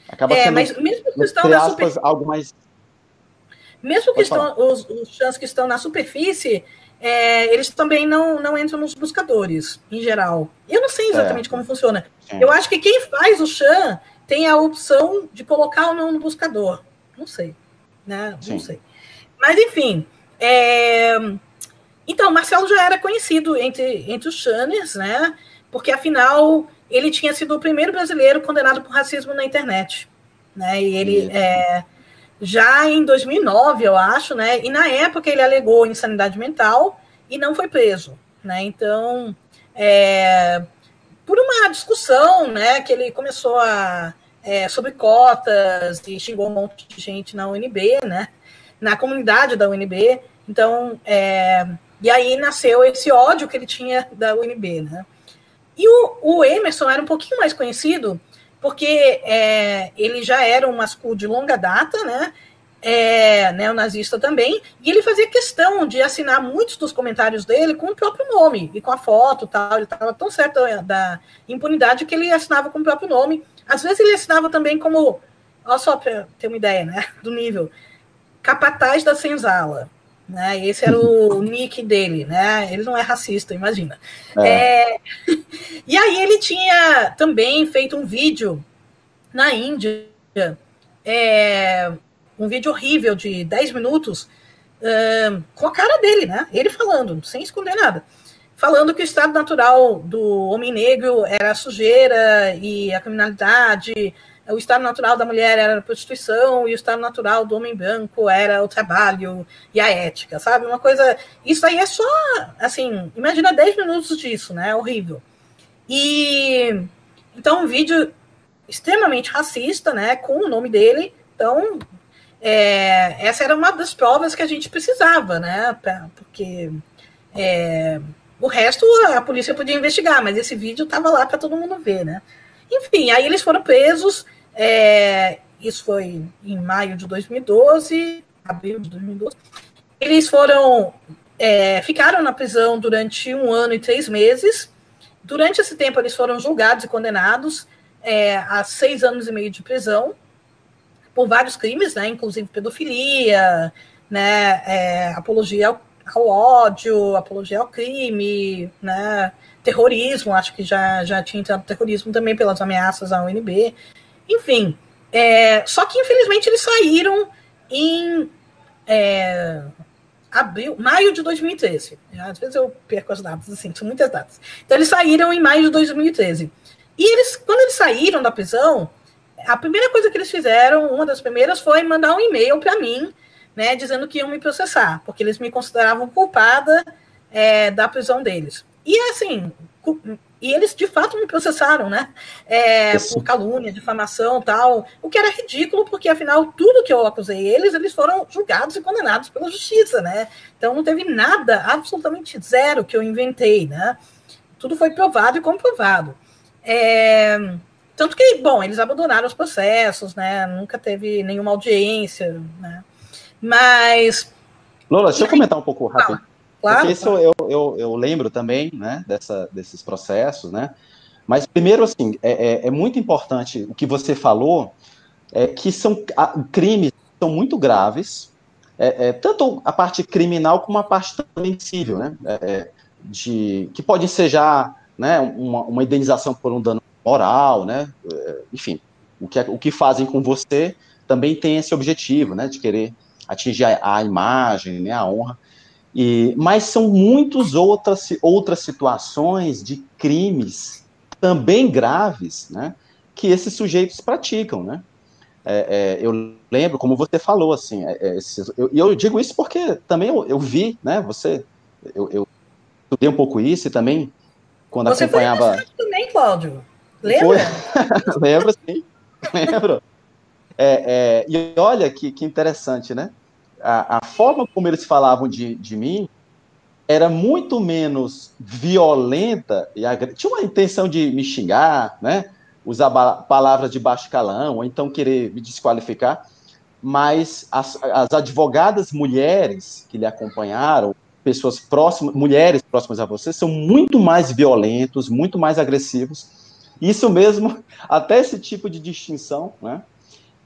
Acaba sendo, mas mesmo que estão na superfície, algo mais... Mesmo que os chans que estão na superfície, eles também não entram nos buscadores, em geral. Eu não sei exatamente como funciona. Eu acho que quem faz o chan tem a opção de colocar ou não no buscador. Não sei, né? Não sei. Mas, enfim. Então, o Marcelo já era conhecido entre os channers, né? Porque, afinal, ele tinha sido o primeiro brasileiro condenado por racismo na internet. Né? E ele... já em 2009, eu acho, né? E na época ele alegou insanidade mental e não foi preso, né? Então, por uma discussão, né? Que ele começou sobre cotas e xingou um monte de gente na UNB, né? Na comunidade da UNB. Então, e aí nasceu esse ódio que ele tinha da UNB, né? E o Emerson era um pouquinho mais conhecido porque ele já era um masculino de longa data, né? Neonazista também, e ele fazia questão de assinar muitos dos comentários dele com o próprio nome, e com a foto e tal. Ele estava tão certo da impunidade que ele assinava com o próprio nome. Às vezes ele assinava também como, só para ter uma ideia, né, do nível, Capataz da Senzala. Né? Esse era o nick dele, né? Ele não é racista, imagina. E aí ele tinha também feito um vídeo na Índia, um vídeo horrível de 10 minutos, com a cara dele, né? Ele falando, sem esconder nada. Falando que o estado natural do homem negro era a sujeira e a criminalidade, o estado natural da mulher era a prostituição e o estado natural do homem branco era o trabalho e a ética, sabe? Uma coisa... Isso aí é só, assim, imagina 10 minutos disso, né? Horrível. E... Então, um vídeo extremamente racista, né? Com o nome dele. Então, essa era uma das provas que a gente precisava, né? Porque o resto a polícia podia investigar, mas esse vídeo estava lá para todo mundo ver, né? Enfim, aí eles foram presos, isso foi em maio de 2012, abril de 2012. Eles ficaram na prisão durante 1 ano e 3 meses. Durante esse tempo, eles foram julgados e condenados a 6 anos e meio de prisão, por vários crimes, né, inclusive pedofilia, né, apologia ao ódio, apologia ao crime, né, terrorismo, acho que já tinha entrado terrorismo também pelas ameaças à UNB, enfim. Só que, infelizmente, eles saíram em maio de 2013. Às vezes eu perco as datas, assim, são muitas datas. Então, eles saíram em maio de 2013. E quando eles saíram da prisão, a primeira coisa que eles fizeram, uma das primeiras, foi mandar um e-mail para mim, né, dizendo que iam me processar, porque eles me consideravam culpada da prisão deles. E assim, eles de fato me processaram, né? Por calúnia, difamação e tal, o que era ridículo, porque afinal, tudo que eu acusei eles foram julgados e condenados pela justiça, né? Então não teve nada, absolutamente zero, que eu inventei, né? Tudo foi provado e comprovado. Tanto que, bom, eles abandonaram os processos, né? Nunca teve nenhuma audiência, né? Mas... Lola, deixa eu comentar um pouco rápido. Claro. Porque isso eu lembro também, né, desses processos, né? Mas, primeiro, assim, é muito importante o que você falou, que são crimes que são muito graves, tanto a parte criminal como a parte também civil, né? Que pode ser já, né, uma indenização por um dano moral, né? Enfim, o que fazem com você também tem esse objetivo, né, de querer atingir a imagem, né, a honra. Mas são muitas outras situações de crimes também graves, né, que esses sujeitos praticam, né? Eu lembro, como você falou, assim, eu digo isso porque também eu vi, né, eu estudei um pouco isso e também, quando você acompanhava... Você foi também, Cláudio. Lembra? Lembro, sim. Lembro. E olha que interessante, né? A forma como eles falavam de mim era muito menos violenta e tinha uma intenção de me xingar, né? Usar palavras de baixo calão, ou então querer me desqualificar, mas as advogadas mulheres que lhe acompanharam, pessoas próximas, mulheres próximas a você, são muito mais violentos, muito mais agressivos. Isso mesmo, até esse tipo de distinção, né?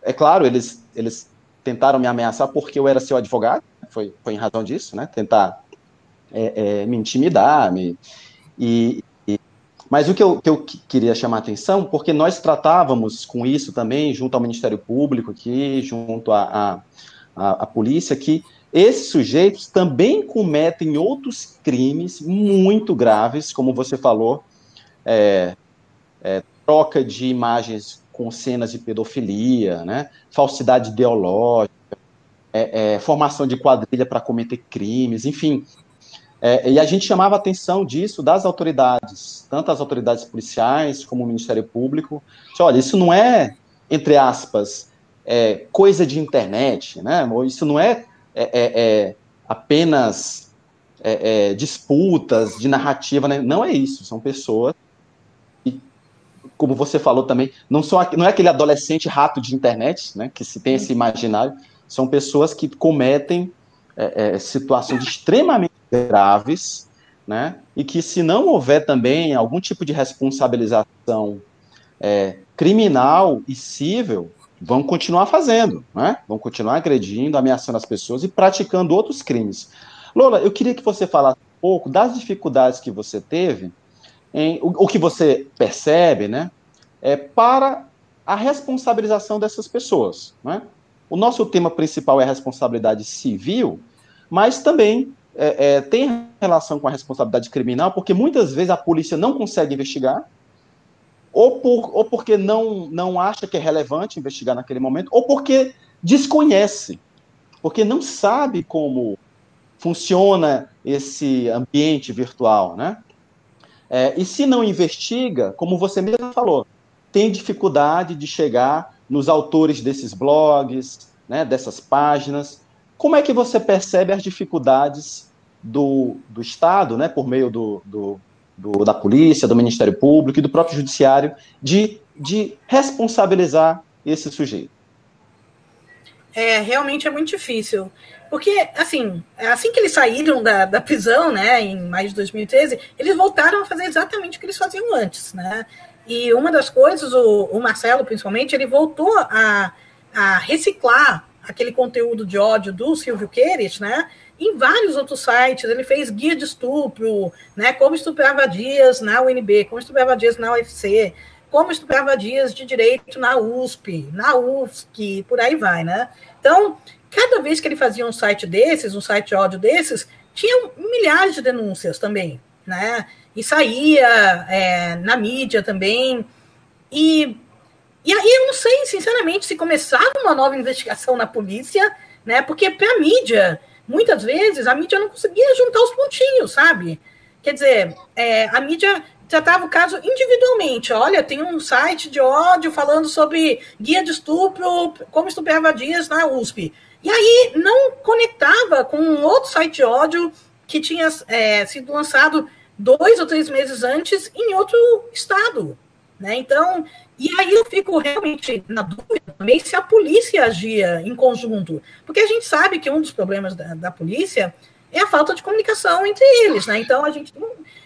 É claro, eles tentaram me ameaçar porque eu era seu advogado, foi em razão disso, né? Tentar me intimidar, mas o que eu queria chamar a atenção, porque nós tratávamos com isso também, junto ao Ministério Público aqui, junto à polícia, que esses sujeitos também cometem outros crimes muito graves, como você falou, troca de imagens com cenas de pedofilia, né? Falsidade ideológica, formação de quadrilha para cometer crimes, enfim. E a gente chamava a atenção disso das autoridades, tanto as autoridades policiais como o Ministério Público. Olha, isso não é, entre aspas, coisa de internet, né? Isso não é apenas disputas de narrativa, né? Não é isso, são pessoas que, como você falou também, não é aquele adolescente rato de internet, né? Que se tem esse imaginário, são pessoas que cometem situações extremamente graves, né? E que se não houver também algum tipo de responsabilização criminal e civil, vão continuar fazendo, né? Vão continuar agredindo, ameaçando as pessoas e praticando outros crimes. Lola, eu queria que você falasse um pouco das dificuldades que você teve, o que você percebe, né? Para a responsabilização dessas pessoas, né? O nosso tema principal é a responsabilidade civil, mas também tem relação com a responsabilidade criminal, porque muitas vezes a polícia não consegue investigar, ou porque não acha que é relevante investigar naquele momento, ou porque desconhece, porque não sabe como funciona esse ambiente virtual, né? E se não investiga, como você mesmo falou, tem dificuldade de chegar nos autores desses blogs, né, dessas páginas. Como é que você percebe as dificuldades do Estado, né, por meio da polícia, do Ministério Público e do próprio Judiciário, de responsabilizar esse sujeito? Realmente é muito difícil. Porque, assim que eles saíram da prisão, né, em maio de 2013, eles voltaram a fazer exatamente o que eles faziam antes, né? E uma das coisas, o Marcelo, principalmente, ele voltou a reciclar aquele conteúdo de ódio do Silvio Queires, né, em vários outros sites. Ele fez guia de estupro, né, como estuprar vadias na UNB, como estuprar vadias na UFC, como estuprar vadias de direito na USP, na UFSC, por aí vai, né? Então, cada vez que ele fazia um site desses, um site de ódio desses, tinha milhares de denúncias também, né? E saía na mídia também. E aí eu não sei, sinceramente, se começava uma nova investigação na polícia, né? Porque para a mídia, muitas vezes, a mídia não conseguia juntar os pontinhos, sabe? Quer dizer, a mídia tratava o caso individualmente. Olha, tem um site de ódio falando sobre guia de estupro, como estuprar vadias na USP. E aí não conectava com um outro site de ódio que tinha sido lançado 2 ou 3 meses antes em outro estado, né? Então, e aí eu fico realmente na dúvida também se a polícia agia em conjunto, porque a gente sabe que um dos problemas da polícia é a falta de comunicação entre eles, né? Então, a gente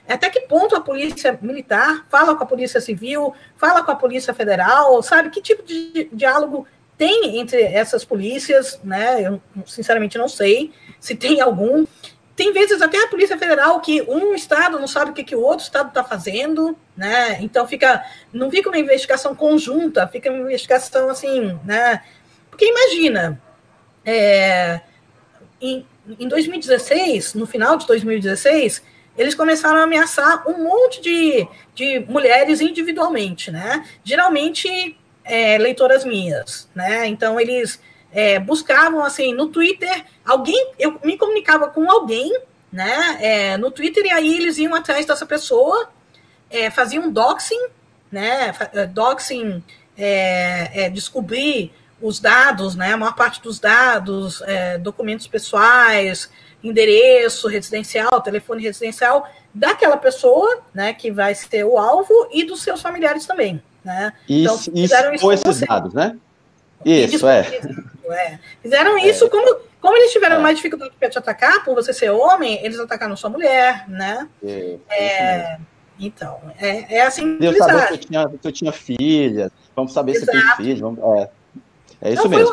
até que ponto a polícia militar fala com a polícia civil, fala com a polícia federal, sabe? Que tipo de diálogo tem entre essas polícias, né? Eu, sinceramente, não sei se tem algum. Tem vezes até a Polícia Federal que um estado não sabe o que o outro estado está fazendo, né? Então não fica uma investigação conjunta, fica uma investigação assim, né? Porque imagina, em 2016, no final de 2016, eles começaram a ameaçar um monte de mulheres individualmente, né? Geralmente leitoras minhas, né? Então eles buscavam, assim, no Twitter, eu me comunicava com alguém, né, no Twitter, e aí eles iam atrás dessa pessoa, faziam um doxing, né? Doxing descobrir os dados, né? A maior parte dos dados, documentos pessoais, endereço residencial, telefone residencial daquela pessoa, né? Que vai ser o alvo e dos seus familiares também, né? Então, fizeram isso com esses dados, né? Isso, Fizeram isso, como eles tiveram mais dificuldade para te atacar, por você ser homem, eles atacaram sua mulher, né? Então, é assim. Deus sabia que eu tinha filhas, vamos saber se tem filhos. É isso mesmo.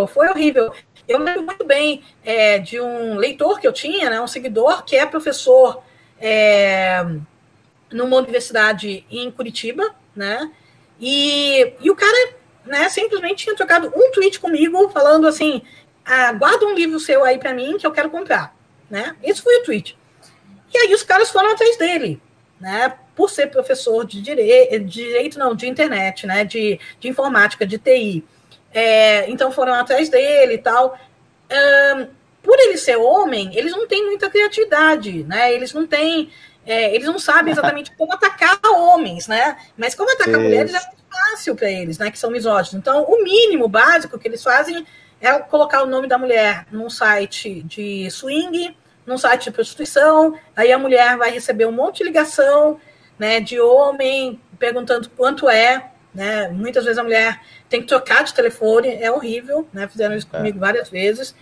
Foi horrível. Eu lembro muito bem de um leitor que eu tinha, né, um seguidor, que é professor numa universidade em Curitiba, né? E o cara, né, simplesmente tinha trocado um tweet comigo falando assim: guarda um livro seu aí para mim que eu quero comprar, né? Esse foi o tweet. E aí os caras foram atrás dele, né? Por ser professor de direito não, de internet, né? De informática, de TI. Então foram atrás dele e tal. Por ele ser homem, eles não têm muita criatividade, né? Eles não têm, eles não sabem exatamente como atacar homens, né? Mas como atacar mulheres é muito fácil para eles, né? Que são misóginos. Então, o mínimo básico que eles fazem é colocar o nome da mulher num site de swing, num site de prostituição, aí a mulher vai receber um monte de ligação, né, de homem perguntando quanto né? Muitas vezes a mulher tem que trocar de telefone, é horrível, né? Fizeram isso comigo várias vezes.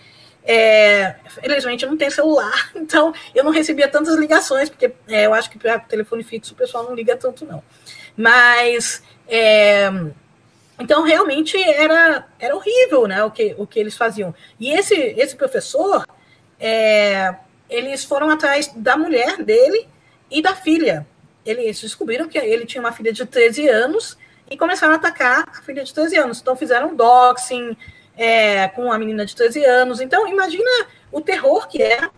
Felizmente eu não tenho celular, então eu não recebia tantas ligações, porque eu acho que para telefone fixo o pessoal não liga tanto, não. Mas então realmente era horrível, né? O que eles faziam. E esse professor, eles foram atrás da mulher dele e da filha. Eles descobriram que ele tinha uma filha de 13 anos e começaram a atacar a filha de 13 anos. Então fizeram doxing com a menina de 13 anos. Então imagina o terror que é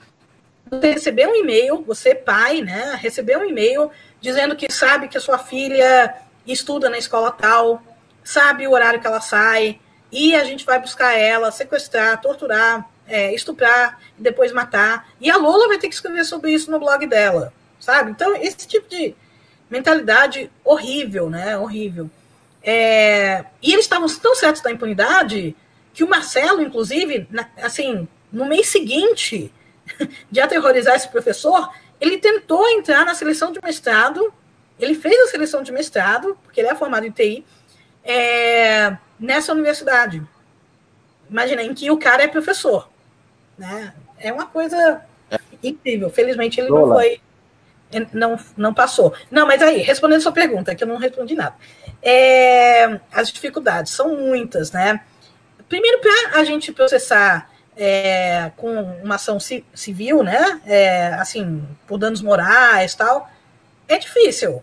você receber um e-mail, você pai, né, receber um e-mail dizendo que sabe que a sua filha estuda na escola tal, sabe o horário que ela sai, e a gente vai buscar ela, sequestrar, torturar, estuprar, e depois matar. E a Lola vai ter que escrever sobre isso no blog dela, sabe? Então, esse tipo de mentalidade horrível, né? Horrível. E eles estavam tão certos da impunidade que o Marcelo, inclusive, assim, no mês seguinte de aterrorizar esse professor, ele tentou entrar na seleção de mestrado, ele fez a seleção de mestrado, porque ele é formado em TI, nessa universidade. Imagina, em que o cara é professor, né? É uma coisa incrível. Felizmente ele não foi, não passou. Não, mas aí, respondendo a sua pergunta, que eu não respondi nada. As dificuldades são muitas, né? Primeiro, para a gente processar com uma ação civil, né? Assim, por danos morais e tal, é difícil.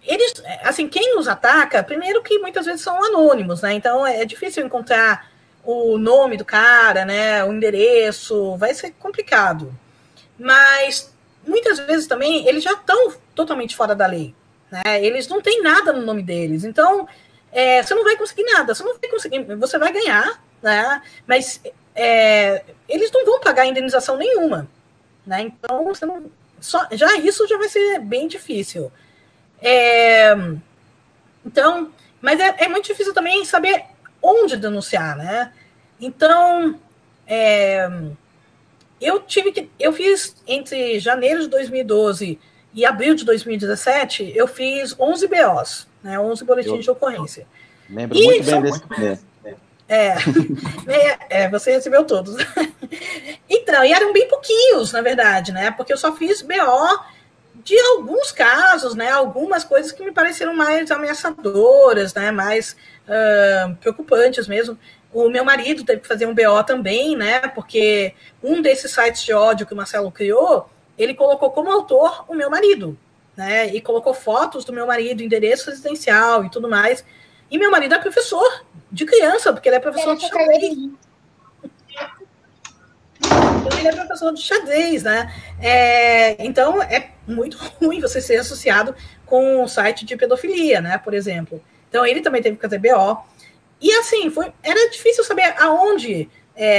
Eles, assim, quem nos ataca, primeiro que muitas vezes são anônimos, né? Então é difícil encontrar o nome do cara, né? O endereço, vai ser complicado. Mas muitas vezes também eles já estão totalmente fora da lei, né? Eles não têm nada no nome deles. Então você não vai conseguir nada, você vai ganhar, né? Mas eles não vão pagar indenização nenhuma, né? Então isso já vai ser bem difícil. Então, mas é muito difícil também saber onde denunciar, né? Então, eu fiz entre janeiro de 2012 e abril de 2017, eu fiz 11 BOs, né? 11 boletins de ocorrência. Lembro muito bem desse mês. Você recebeu todos. Então, e eram bem pouquinhos, na verdade, né? Porque eu só fiz BO de alguns casos, né? Algumas coisas que me pareceram mais ameaçadoras, né? Mais preocupantes mesmo. O meu marido teve que fazer um BO também, né? Porque um desses sites de ódio que o Marcelo criou, ele colocou como autor o meu marido, né? E colocou fotos do meu marido, endereço residencial e tudo mais. E meu marido é professor de criança, porque ele é professor de xadrez. Então, ele é professor de xadrez, né? Então, é muito ruim você ser associado com um site de pedofilia, né? Por exemplo. Então, ele também teve que fazer BO. E, assim, era difícil saber aonde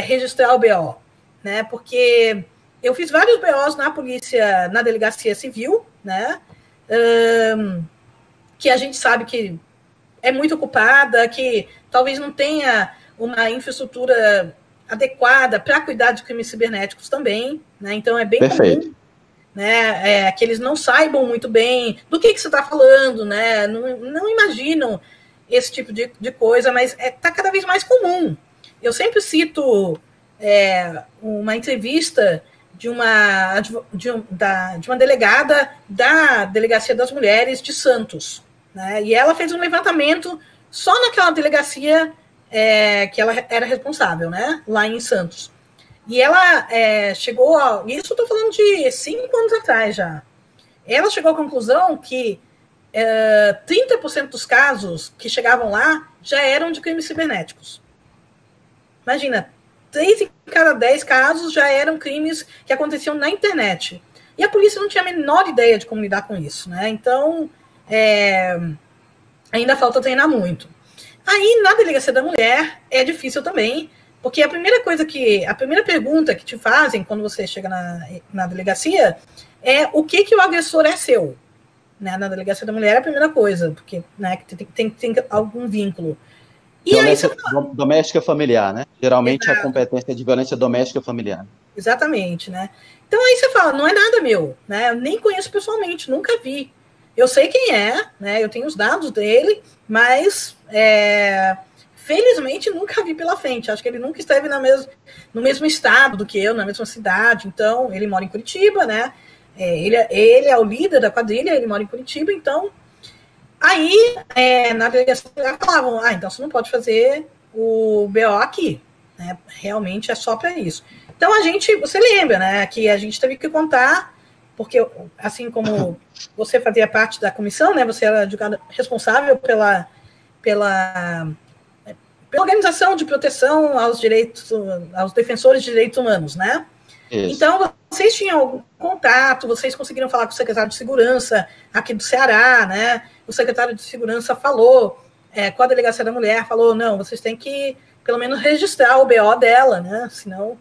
registrar o BO, né? Porque eu fiz vários BOs na polícia, na delegacia civil, né? que a gente sabe que é muito ocupada, que talvez não tenha uma infraestrutura adequada para cuidar de crimes cibernéticos também, né? Então é bem comum, né, que eles não saibam muito bem do que você está falando, né? Não imaginam esse tipo de coisa, mas está cada vez mais comum. Eu sempre cito uma entrevista de uma delegada da Delegacia das Mulheres de Santos, né? E ela fez um levantamento só naquela delegacia que ela era responsável, né? Lá em Santos. E ela chegou a... Isso eu estou falando de 5 anos atrás já. Ela chegou à conclusão que 30% dos casos que chegavam lá já eram de crimes cibernéticos. Imagina, 3 em cada 10 casos já eram crimes que aconteciam na internet. E a polícia não tinha a menor ideia de como lidar com isso, né? Então, ainda falta treinar muito. Aí, na Delegacia da Mulher, é difícil também, porque a primeira pergunta que te fazem quando você chega na delegacia é o que o agressor é seu. Né? Na Delegacia da Mulher é a primeira coisa, porque, né, tem algum vínculo. E violência doméstica familiar, né? Geralmente Exato. A competência de violência doméstica familiar. Exatamente, né? Então aí você fala, não é nada meu, né? Eu nem conheço pessoalmente, nunca vi. Eu sei quem é, né? Eu tenho os dados dele, mas felizmente nunca vi pela frente. Acho que ele nunca esteve no mesmo estado do que eu, na mesma cidade. Então, ele mora em Curitiba, né? Ele é o líder da quadrilha, ele mora em Curitiba, então... Aí, na delegacia, falavam, então você não pode fazer o BO aqui, né? Realmente é só para isso. Então, você lembra, né, que a gente teve que contar, porque assim como você fazia parte da comissão, né, você era advogado responsável pela organização de proteção aos defensores de direitos humanos, né? Isso. Então, vocês tinham algum contato, vocês conseguiram falar com o secretário de segurança aqui do Ceará, né? O secretário de segurança falou, com a Delegacia da Mulher, falou, não, vocês têm que, pelo menos, registrar o BO dela, né? Senão...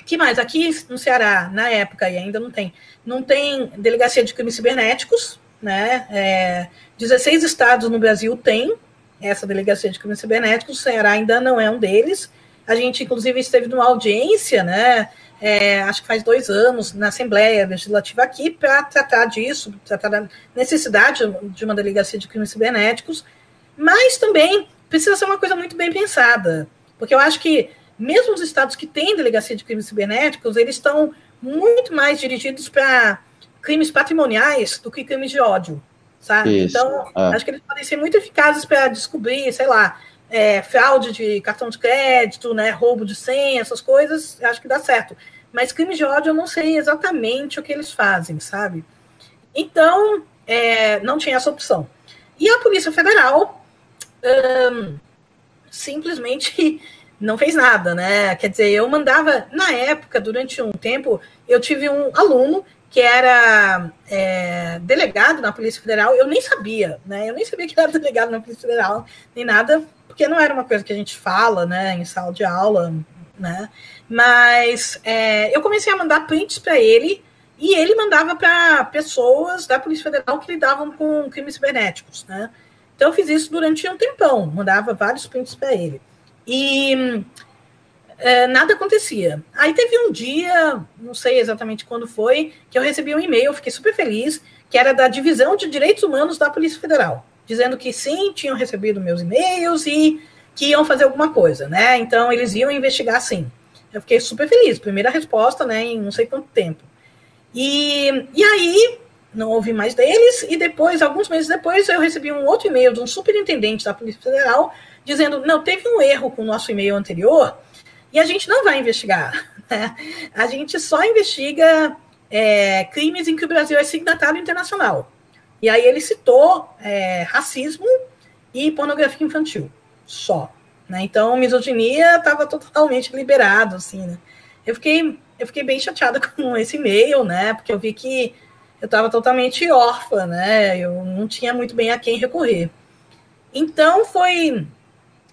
que mais? Aqui no Ceará, na época, e ainda não tem delegacia de crimes cibernéticos, né? 16 estados no Brasil têm essa delegacia de crimes cibernéticos, o Ceará ainda não é um deles. A gente, inclusive, esteve numa audiência, né, acho que faz 2 anos, na Assembleia Legislativa aqui, para tratar disso, tratar da necessidade de uma delegacia de crimes cibernéticos, mas também precisa ser uma coisa muito bem pensada, porque eu acho que mesmo os estados que têm delegacia de crimes cibernéticos, eles estão muito mais dirigidos para crimes patrimoniais do que crimes de ódio, sabe? Isso. Então, acho que eles podem ser muito eficazes para descobrir, sei lá, fraude de cartão de crédito, né, roubo de senha, essas coisas, acho que dá certo. Mas crimes de ódio eu não sei exatamente o que eles fazem, sabe? Então, não tinha essa opção. E a Polícia Federal simplesmente não fez nada, né? Quer dizer, eu mandava, na época, durante um tempo, eu tive um aluno que era delegado na Polícia Federal, eu nem sabia, né? Eu nem sabia que ele era delegado na Polícia Federal, nem nada, porque não era uma coisa que a gente fala, né, em sala de aula, né? Mas eu comecei a mandar prints para ele, e ele mandava para pessoas da Polícia Federal que lidavam com crimes cibernéticos, né? Então eu fiz isso durante um tempão, mandava vários prints para ele. E nada acontecia. Aí teve um dia, não sei exatamente quando foi, que eu recebi um e-mail, fiquei super feliz, que era da Divisão de Direitos Humanos da Polícia Federal, dizendo que sim, tinham recebido meus e-mails e que iam fazer alguma coisa, né? Então, eles iam investigar sim. Eu fiquei super feliz, primeira resposta, né, em não sei quanto tempo. E aí, não ouvi mais deles, e depois, alguns meses depois, eu recebi um outro e-mail de um superintendente da Polícia Federal, dizendo, não, teve um erro com o nosso e-mail anterior, e a gente não vai investigar, né? A gente só investiga crimes em que o Brasil é signatário internacional. E aí ele citou racismo e pornografia infantil, só. Né? Então, misoginia estava totalmente liberado, assim, né? Eu fiquei bem chateada com esse e-mail, né? Porque eu vi que eu estava totalmente órfã, né? Eu não tinha muito bem a quem recorrer. Então,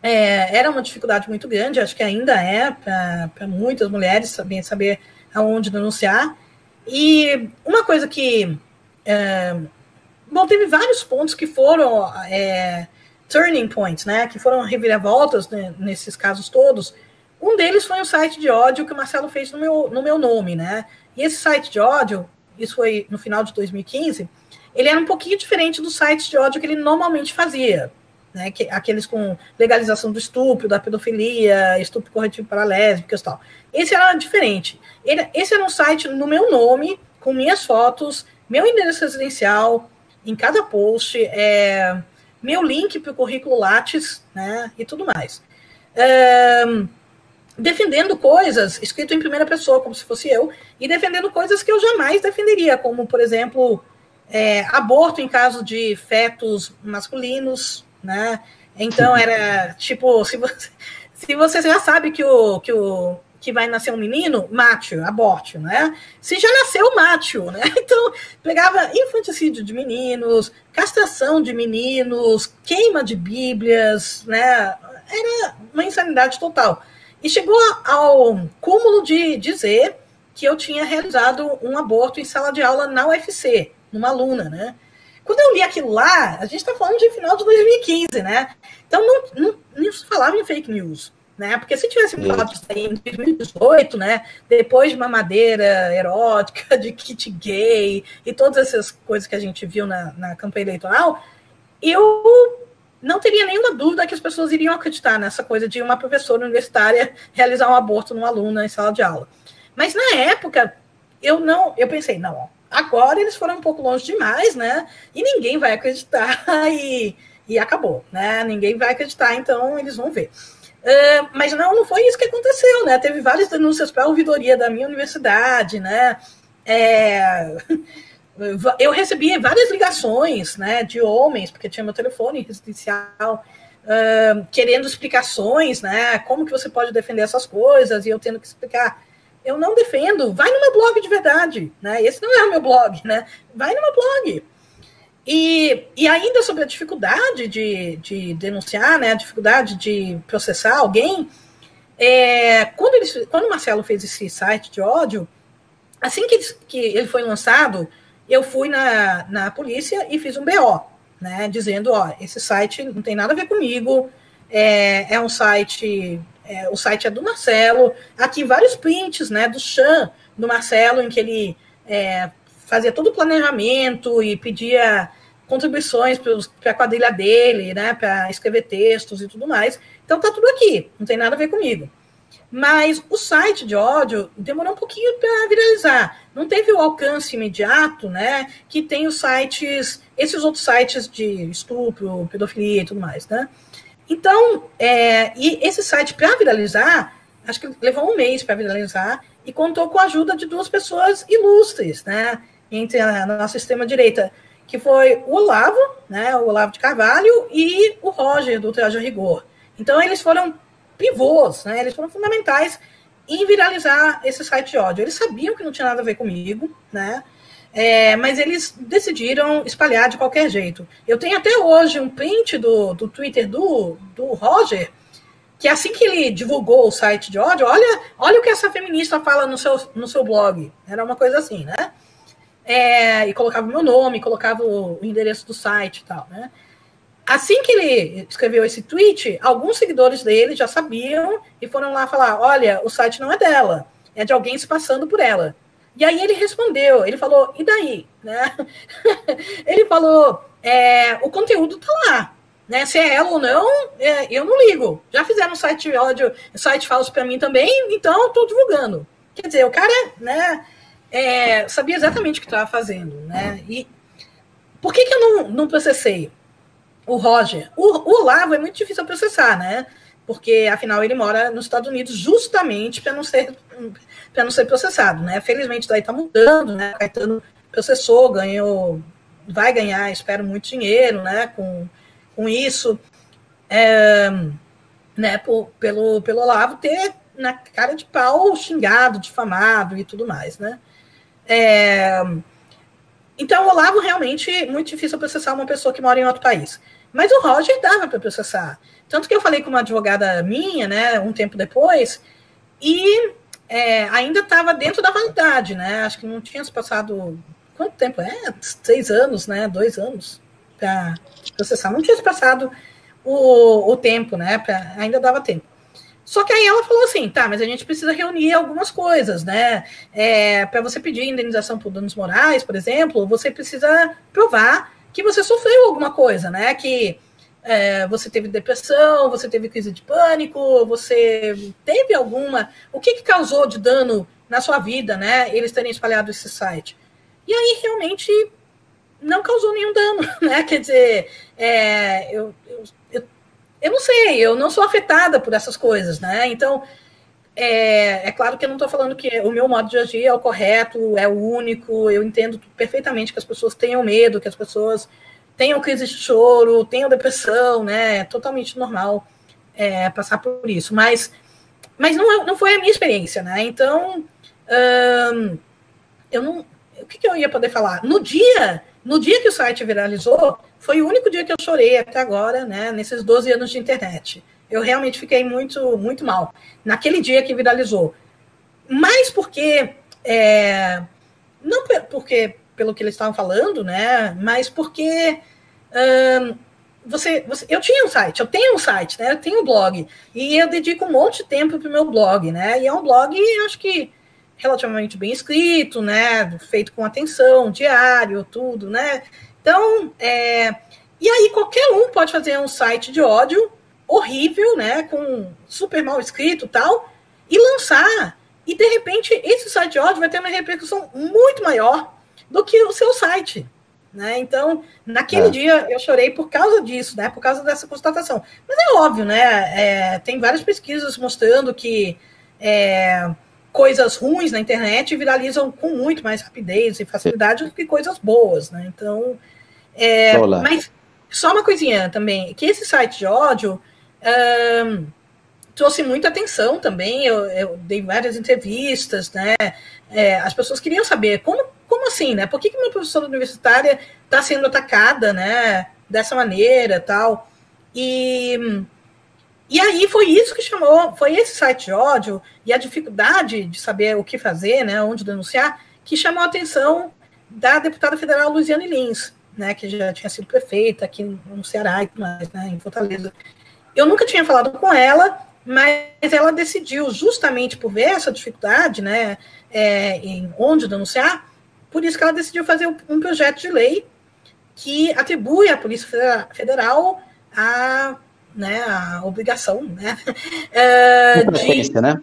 era uma dificuldade muito grande, acho que ainda é para muitas mulheres saber aonde denunciar. E uma coisa que Bom, teve vários pontos que foram turning points, né, que foram reviravoltas, né, nesses casos todos. Um deles foi o site de ódio que o Marcelo fez no meu nome, né? E esse site de ódio, isso foi no final de 2015, ele era um pouquinho diferente dos sites de ódio que ele normalmente fazia, né? Aqueles com legalização do estupro, da pedofilia, estupro corretivo para lésbicas e tal. Esse era diferente. Esse era um site no meu nome, com minhas fotos, meu endereço residencial, em cada post, meu link para o currículo Lattes, né? E tudo mais. Defendendo coisas, escrito em primeira pessoa, como se fosse eu, e defendendo coisas que eu jamais defenderia, como, por exemplo, aborto em caso de fetos masculinos, né? Então, era tipo, se você já sabe que vai nascer um menino, mate, aborte, né? Se já nasceu, mate, né? Então, pegava infanticídio de meninos, castração de meninos, queima de bíblias, né? Era uma insanidade total. E chegou ao cúmulo de dizer que eu tinha realizado um aborto em sala de aula na UFC, numa aluna, né? Quando eu li aquilo lá, a gente está falando de final de 2015, né? Então, não se falava em fake news, né? Porque se tivesse falado isso aí em 2018, né? Depois de mamadeira erótica, de kit gay e todas essas coisas que a gente viu na campanha eleitoral, eu não teria nenhuma dúvida que as pessoas iriam acreditar nessa coisa de uma professora universitária realizar um aborto numa aluna em sala de aula. Mas, na época, eu pensei, não, agora eles foram um pouco longe demais, né? E ninguém vai acreditar e acabou, né? Ninguém vai acreditar, então eles vão ver. Mas não foi isso que aconteceu, né? Teve várias denúncias para a ouvidoria da minha universidade, né? Eu recebi várias ligações, né, de homens, porque tinha meu telefone residencial, querendo explicações, né, como que você pode defender essas coisas, e eu tendo que explicar. Eu não defendo, vai no meu blog de verdade, né, esse não é o meu blog, né, vai no meu blog. E ainda sobre a dificuldade de denunciar, né, a dificuldade de processar alguém, quando o Marcelo fez esse site de ódio, assim que ele foi lançado, eu fui na polícia e fiz um BO, né, dizendo, esse site não tem nada a ver comigo, é um site, o site é do Marcelo, aqui vários prints, né, do Chan, do Marcelo, em que ele fazia todo o planejamento e pedia contribuições para a quadrilha dele, né, para escrever textos e tudo mais, então tá tudo aqui, não tem nada a ver comigo. Mas o site de ódio demorou um pouquinho para viralizar. Não teve o alcance imediato, né, que tem os sites, esses outros sites de estupro, pedofilia e tudo mais, né? Então, e esse site, para viralizar, acho que levou um mês para viralizar, e contou com a ajuda de duas pessoas ilustres, né, entre a nossa extrema-direita, que foi o Olavo, né, o Olavo de Carvalho, e o Roger, do Traje a Rigor. Então, eles foram pivôs, né? Eles foram fundamentais em viralizar esse site de ódio. Eles sabiam que não tinha nada a ver comigo, né? Mas eles decidiram espalhar de qualquer jeito. Eu tenho até hoje um print do Twitter do Roger, que assim que ele divulgou o site de ódio, olha o que essa feminista fala no seu blog. Era uma coisa assim, né? E colocava o meu nome, colocava o endereço do site e tal, né? Assim que ele escreveu esse tweet, alguns seguidores dele já sabiam e foram lá falar, olha, o site não é dela, é de alguém se passando por ela. E aí ele respondeu, ele falou, e daí? Né? Ele falou, o conteúdo tá lá, né? Se é ela ou não, eu não ligo. Já fizeram site de ódio, site falso para mim também, então estou divulgando. Quer dizer, o cara, né, sabia exatamente o que estava fazendo, né? E por que eu não processei o Roger? O Olavo é muito difícil processar, né? Porque, afinal, ele mora nos Estados Unidos justamente para não ser processado, né? Felizmente, daí está mudando, né? O Caetano processou, vai ganhar, espero, muito dinheiro, né? Com isso, né? Pelo Olavo ter na cara de pau xingado, difamado e tudo mais, né? Então, o Olavo realmente muito difícil processar uma pessoa que mora em outro país. Mas o Roger dava para processar. Tanto que eu falei com uma advogada minha, né, um tempo depois, e ainda estava dentro da validade, né? Acho que não tinha se passado. quanto tempo? 6 anos, né? 2 anos para processar. Não tinha se passado o tempo, né? Ainda dava tempo. Só que aí ela falou assim, tá, mas a gente precisa reunir algumas coisas, né? Para você pedir indenização por danos morais, por exemplo, você precisa provar que você sofreu alguma coisa, né? Que você teve depressão, você teve crise de pânico, você teve alguma... O que causou de dano na sua vida, né? Eles terem espalhado esse site. E aí, realmente, não causou nenhum dano, né? Quer dizer, eu não sei, eu não sou afetada por essas coisas, né? Então, é claro que eu não estou falando que o meu modo de agir é o correto, é o único, eu entendo perfeitamente que as pessoas tenham medo, que as pessoas tenham crise de choro, tenham depressão, né? É totalmente normal passar por isso, mas não foi a minha experiência, né? Então, eu não... O que eu ia poder falar? No dia que o site viralizou, foi o único dia que eu chorei até agora, né, nesses 12 anos de internet. Eu realmente fiquei muito, muito mal. Naquele dia que viralizou. Mas porque... não porque pelo que eles estavam falando, né, mas porque... eu tinha um site, eu tenho um site, né, eu tenho um blog. E eu dedico um monte de tempo para o meu blog, né, e é um blog, acho que relativamente bem escrito, né, feito com atenção, diário, tudo, né, então, e aí qualquer um pode fazer um site de ódio horrível, né, com super mal escrito e tal, e lançar, e de repente esse site de ódio vai ter uma repercussão muito maior do que o seu site, né, então, naquele dia eu chorei por causa disso, né, por causa dessa constatação, mas é óbvio, né, tem várias pesquisas mostrando que coisas ruins na internet viralizam com muito mais rapidez e facilidade do que coisas boas, né? Então, mas só uma coisinha também, que esse site de ódio trouxe muita atenção também, eu dei várias entrevistas, né? As pessoas queriam saber como assim, né? Por que uma professora universitária está sendo atacada, né? Dessa maneira, tal. E aí foi isso que foi esse site de ódio e a dificuldade de saber o que fazer, né, onde denunciar, que chamou a atenção da deputada federal Luiziane Lins, né, que já tinha sido prefeita aqui no Ceará e tudo mais, né, em Fortaleza. Eu nunca tinha falado com ela, mas ela decidiu, justamente por ver essa dificuldade, né, em onde denunciar, por isso que ela decidiu fazer um projeto de lei que atribui à Polícia Federal a obrigação, né? Né?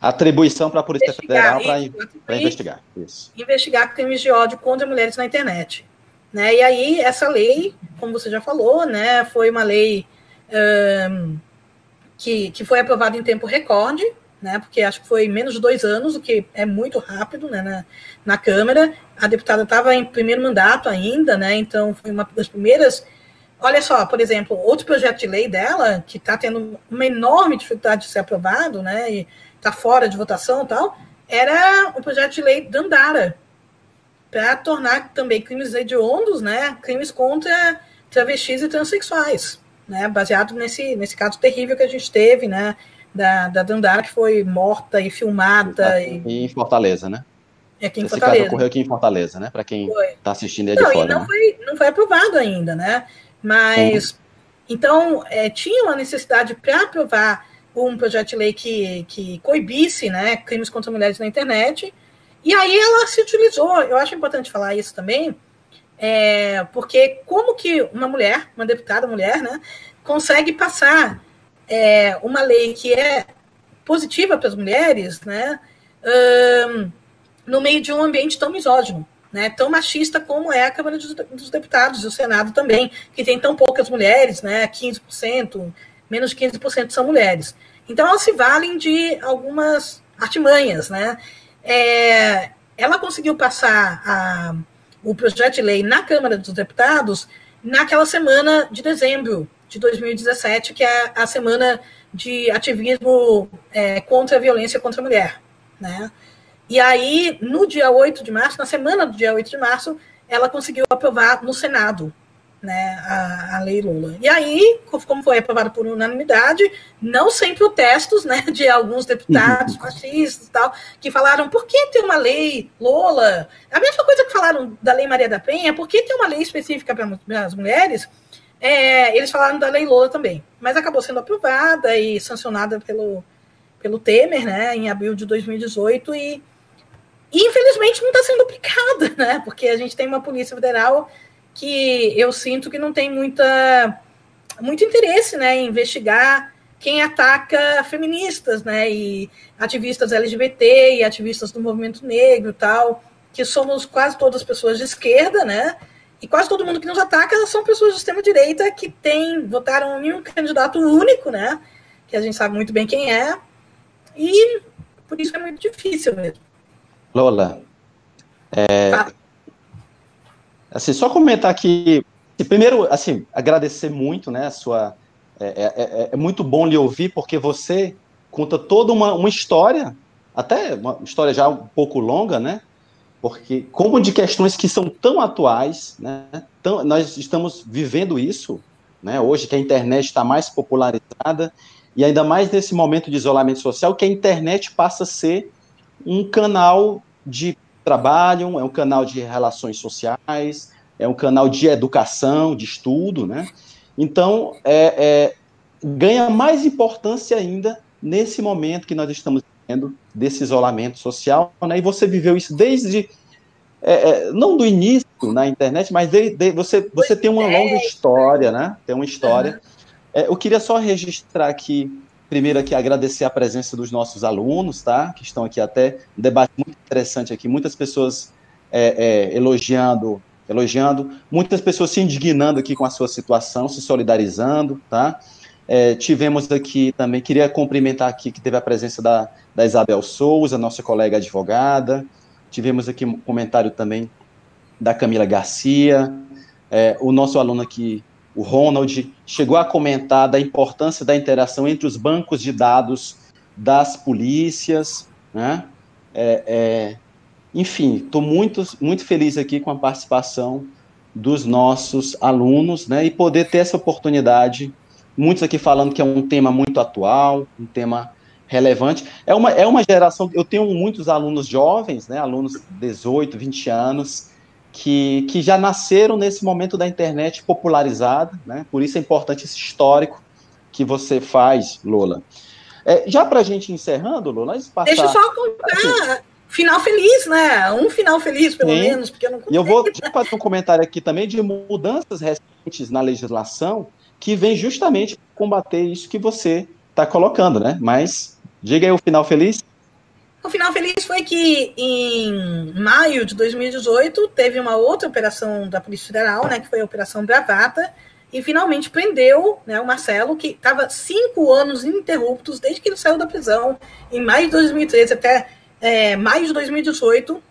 Atribuição para a Polícia Federal para investigar. Isso. Investigar crimes de ódio contra mulheres na internet. Né? E aí, essa lei, como você já falou, né, foi uma lei que foi aprovada em tempo recorde, né, porque acho que foi menos de 2 anos, o que é muito rápido, né, na Câmara. A deputada estava em primeiro mandato ainda, né, então foi uma das primeiras... Olha só, por exemplo, outro projeto de lei dela, que está tendo uma enorme dificuldade de ser aprovado, né, e está fora de votação e tal, era o projeto de lei Dandara, para tornar também crimes hediondos, né, crimes contra travestis e transexuais, né, baseado nesse caso terrível que a gente teve, né, da Dandara, que foi morta e filmada. Em Fortaleza, né? Aqui em Esse Fortaleza. caso ocorreu aqui em Fortaleza, né? Para quem está assistindo aí de fora. Não foi aprovado ainda, né? Mas, então, tinha uma necessidade para aprovar um projeto de lei que coibisse, né, crimes contra mulheres na internet, e aí ela se utilizou, eu acho importante falar isso também, porque como que uma mulher, uma deputada mulher, né, consegue passar uma lei que é positiva para as mulheres, né, no meio de um ambiente tão misógino, né, tão machista como é a Câmara dos Deputados e o Senado também, que tem tão poucas mulheres, né, 15%, menos de 15% são mulheres. Então, elas se valem de algumas artimanhas, né. Ela conseguiu passar o projeto de lei na Câmara dos Deputados naquela semana de dezembro de 2017, que é a semana de ativismo contra a violência contra a mulher, né. E aí, no dia 8 de março, na semana do dia 8 de março, ela conseguiu aprovar no Senado, né, a lei Lola. E aí, como foi aprovado por unanimidade, não sem protestos, né, de alguns deputados fascistas e tal, que falaram, por que ter uma lei Lola? A mesma coisa que falaram da lei Maria da Penha, por que ter uma lei específica para as mulheres? Eles falaram da lei Lola também, mas acabou sendo aprovada e sancionada pelo Temer, né, em abril de 2018, e infelizmente não está sendo aplicada, né, porque a gente tem uma Polícia Federal que eu sinto que não tem muito interesse, né, em investigar quem ataca feministas, né, e ativistas LGBT e ativistas do movimento negro e tal, que somos quase todas pessoas de esquerda, né, e quase todo mundo que nos ataca são pessoas de extrema-direita que votaram em um candidato único, né, que a gente sabe muito bem quem é, e por isso é muito difícil mesmo. Lola, assim, só comentar aqui, primeiro, assim, agradecer muito, né, a sua... É muito bom lhe ouvir, porque você conta toda uma história, até uma história já um pouco longa, né, porque como de questões que são tão atuais, né, nós estamos vivendo isso, né, hoje que a internet está mais popularizada, e ainda mais nesse momento de isolamento social, que a internet passa a ser um canal de trabalho, é um canal de relações sociais, é um canal de educação, de estudo, né? Então, ganha mais importância ainda nesse momento que nós estamos vivendo desse isolamento social, né? E você viveu isso desde, não do início na internet, mas você tem uma longa história, né? Tem uma história. Eu queria só registrar aqui, primeiro aqui, agradecer a presença dos nossos alunos, tá? Que estão aqui até, um debate muito interessante aqui, muitas pessoas elogiando, muitas pessoas se indignando aqui com a sua situação, se solidarizando, tá? Tivemos aqui também, queria cumprimentar aqui, que teve a presença da Isabel Souza, nossa colega advogada, tivemos aqui um comentário também da Camila Garcia, o nosso aluno aqui, o Ronald, chegou a comentar da importância da interação entre os bancos de dados das polícias, né? Enfim, estou muito, muito feliz aqui com a participação dos nossos alunos, né? E poder ter essa oportunidade, muitos aqui falando que é um tema muito atual, um tema relevante. É uma geração, eu tenho muitos alunos jovens, né? Alunos de 18, 20 anos, que já nasceram nesse momento da internet popularizada, né? Por isso é importante esse histórico que você faz, Lola. Já para a gente encerrando, Lola, deixa eu só contar, final feliz, né? Um final feliz, pelo menos, porque eu não contei. E eu vou fazer um comentário aqui também de mudanças recentes na legislação que vem justamente combater isso que você está colocando, né? Mas diga aí o final feliz. O final feliz foi que, em maio de 2018, teve uma outra operação da Polícia Federal, né, que foi a Operação Bravata, e finalmente prendeu, né, o Marcelo, que estava 5 anos ininterruptos, desde que ele saiu da prisão, em maio de 2013 até maio de 2018,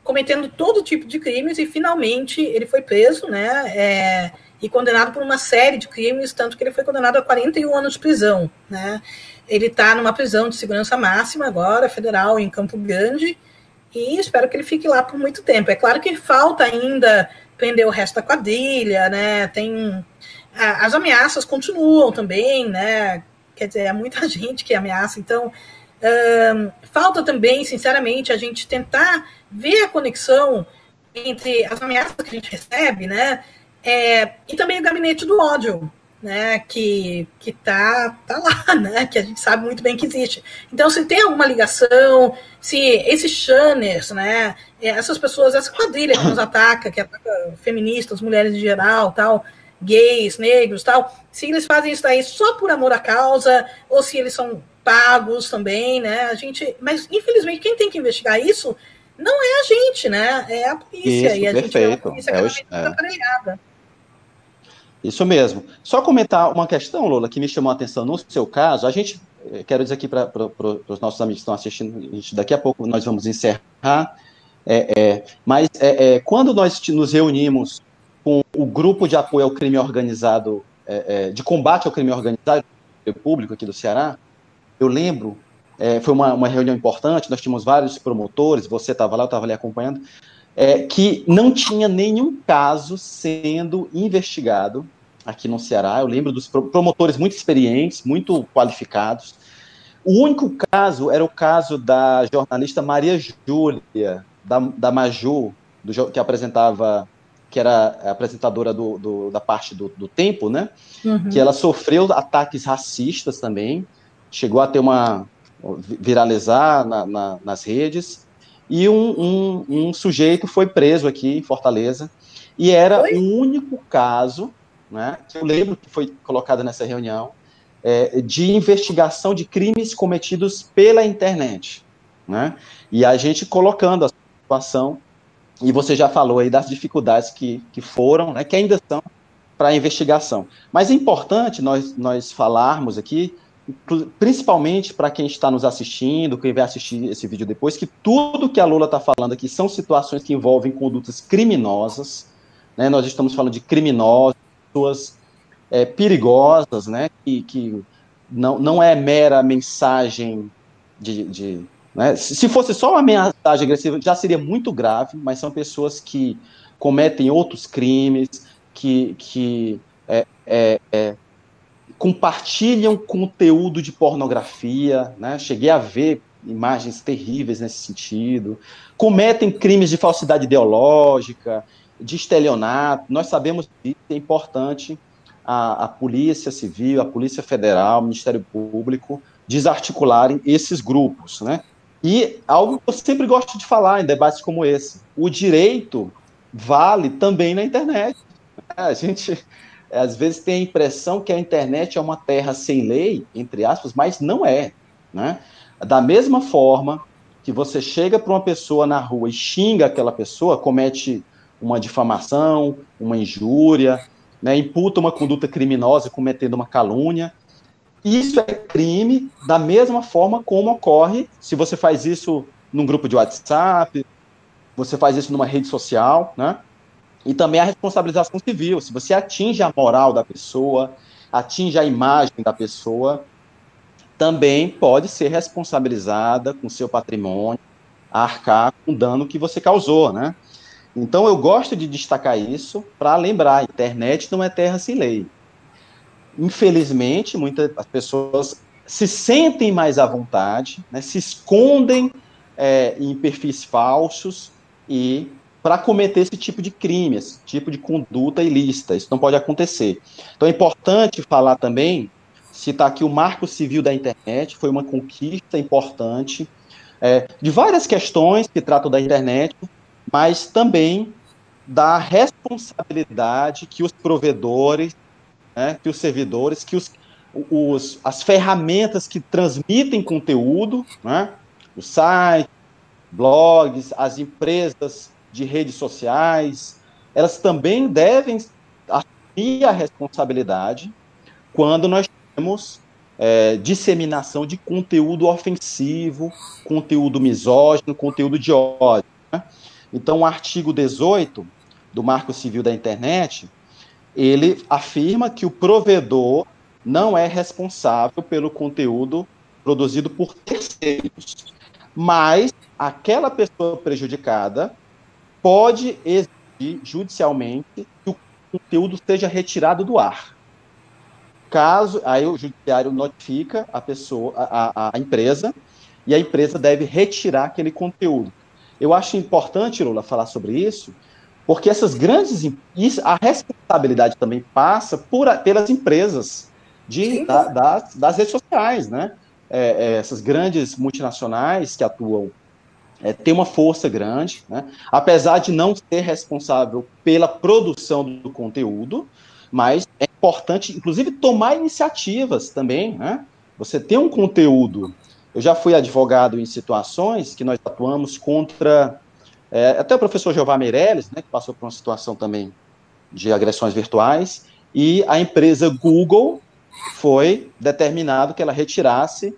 cometendo todo tipo de crimes, e finalmente ele foi preso, né, e condenado por uma série de crimes, tanto que ele foi condenado a 41 anos de prisão, né. Ele está numa prisão de segurança máxima agora, federal, em Campo Grande, e espero que ele fique lá por muito tempo. É claro que falta ainda prender o resto da quadrilha, né? As ameaças continuam também, né? Quer dizer, é muita gente que ameaça, então falta também, sinceramente, a gente tentar ver a conexão entre as ameaças que a gente recebe, né? E também o gabinete do ódio, né, que tá lá, né, que a gente sabe muito bem que existe. Então, se tem alguma ligação, se esses channers, né, essas pessoas, essa quadrilha que nos ataca, que ataca feministas, mulheres em geral, tal, gays, negros, tal, se eles fazem isso daí só por amor à causa, ou se eles são pagos também, né, mas, infelizmente, quem tem que investigar isso não é a gente, né, é a polícia, isso, e a perfeito. gente é uma polícia cada vez mais aparelhada. Isso mesmo. Só comentar uma questão, Lola, que me chamou a atenção no seu caso. A gente, quero dizer aqui para os nossos amigos que estão assistindo, daqui a pouco nós vamos encerrar, mas quando nós nos reunimos com o grupo de apoio ao crime organizado, de combate ao crime organizado público aqui do Ceará, eu lembro, foi uma reunião importante, nós tínhamos vários promotores, você estava lá, eu estava ali acompanhando, que não tinha nenhum caso sendo investigado aqui no Ceará. Eu lembro dos promotores muito experientes, muito qualificados. O único caso era o caso da jornalista Maria Júlia, da Maju, que apresentava, que era apresentadora da parte do Tempo, né? Uhum. Que ela sofreu ataques racistas também, chegou a ter viralizar nas redes, e um sujeito foi preso aqui em Fortaleza, e era o único caso, né, que eu lembro que foi colocado nessa reunião, de investigação de crimes cometidos pela internet, né? E a gente colocando a situação, e você já falou aí das dificuldades que foram, né, que ainda são para a investigação. Mas é importante nós falarmos aqui, principalmente para quem está nos assistindo, quem vai assistir esse vídeo depois, que tudo que a Lola está falando aqui são situações que envolvem condutas criminosas, né? Nós estamos falando de criminosos, pessoas perigosas, né? Que não é mera mensagem né? Se fosse só uma mensagem agressiva, já seria muito grave, mas são pessoas que cometem outros crimes, que compartilham conteúdo de pornografia, né? Cheguei a ver imagens terríveis nesse sentido, cometem crimes de falsidade ideológica, de estelionato. Nós sabemos que é importante a Polícia Civil, a Polícia Federal, o Ministério Público desarticularem esses grupos, né? E algo que eu sempre gosto de falar em debates como esse, o direito vale também na internet. A gente, às vezes, tem a impressão que a internet é uma terra sem lei, entre aspas, mas não é, né? Da mesma forma que você chega para uma pessoa na rua e xinga aquela pessoa, comete uma difamação, uma injúria, né, imputa uma conduta criminosa cometendo uma calúnia, isso é crime da mesma forma como ocorre se você faz isso num grupo de WhatsApp, você faz isso numa rede social, né? E também a responsabilização civil. Se você atinge a moral da pessoa, atinge a imagem da pessoa, também pode ser responsabilizada com seu patrimônio, arcar com o dano que você causou, né? Então, eu gosto de destacar isso para lembrar, a internet não é terra sem lei. Infelizmente, muitas pessoas se sentem mais à vontade, né, se escondem em perfis falsos e para cometer esse tipo de crime, esse tipo de conduta ilícita. Isso não pode acontecer. Então é importante falar também, citar aqui o Marco Civil da Internet, foi uma conquista importante, de várias questões que tratam da internet, mas também da responsabilidade que os provedores, né, que os servidores, que as ferramentas que transmitem conteúdo, né, os sites, blogs, as empresas de redes sociais, elas também devem assumir a responsabilidade quando nós temos disseminação de conteúdo ofensivo, conteúdo misógino, conteúdo de ódio, né? Então, o artigo 18 do Marco Civil da Internet, ele afirma que o provedor não é responsável pelo conteúdo produzido por terceiros, mas aquela pessoa prejudicada pode exigir judicialmente que o conteúdo seja retirado do ar. Caso, aí o judiciário notifica a pessoa, a empresa, e a empresa deve retirar aquele conteúdo. Eu acho importante, Lula, falar sobre isso, porque essas grandes... a responsabilidade também passa pelas empresas das redes sociais, né? Essas grandes multinacionais que atuam têm uma força grande, né? Apesar de não ser responsável pela produção do conteúdo, mas é importante, inclusive, tomar iniciativas também, né? Você tem um conteúdo... Eu já fui advogado em situações que nós atuamos contra... até o professor Jeová Meirelles, né, que passou por uma situação também de agressões virtuais, e a empresa Google foi determinado que ela retirasse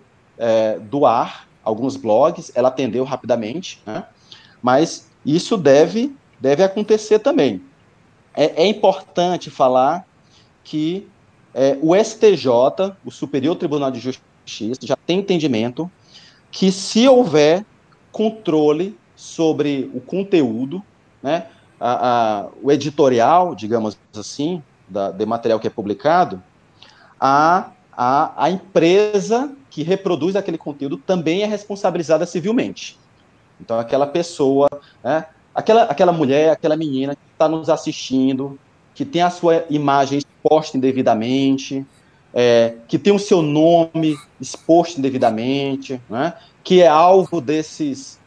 do ar alguns blogs, ela atendeu rapidamente, né, mas isso deve acontecer também. É importante falar que o STJ, o Superior Tribunal de Justiça, já tem entendimento que se houver controle sobre o conteúdo, né, o editorial, digamos assim, de material que é publicado, a empresa que reproduz aquele conteúdo também é responsabilizada civilmente. Então, aquela pessoa, né, aquela mulher, aquela menina que está nos assistindo, que tem a sua imagem exposta indevidamente, que tem o seu nome exposto indevidamente, né, que é alvo dessas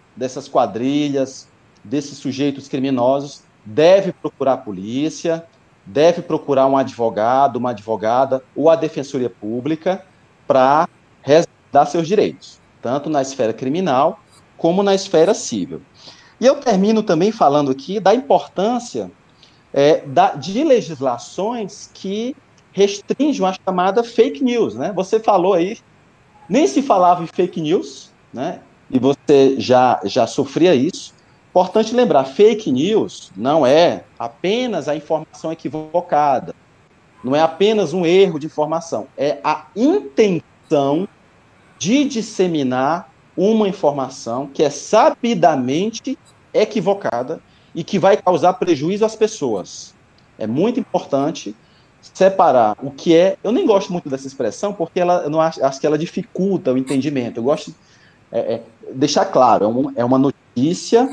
quadrilhas, desses sujeitos criminosos, deve procurar a polícia, deve procurar um advogado, uma advogada ou a defensoria pública para resguardar seus direitos, tanto na esfera criminal como na esfera civil. E eu termino também falando aqui da importância de legislações que restringem a chamada fake news, né? Você falou aí, nem se falava em fake news, né? E você já sofria isso. Importante lembrar, fake news não é apenas a informação equivocada, não é apenas um erro de informação, é a intenção de disseminar uma informação que é sabidamente equivocada e que vai causar prejuízo às pessoas. É muito importante separar o que é... Eu nem gosto muito dessa expressão, porque eu não acho que ela dificulta o entendimento. Eu gosto de deixar claro, é uma notícia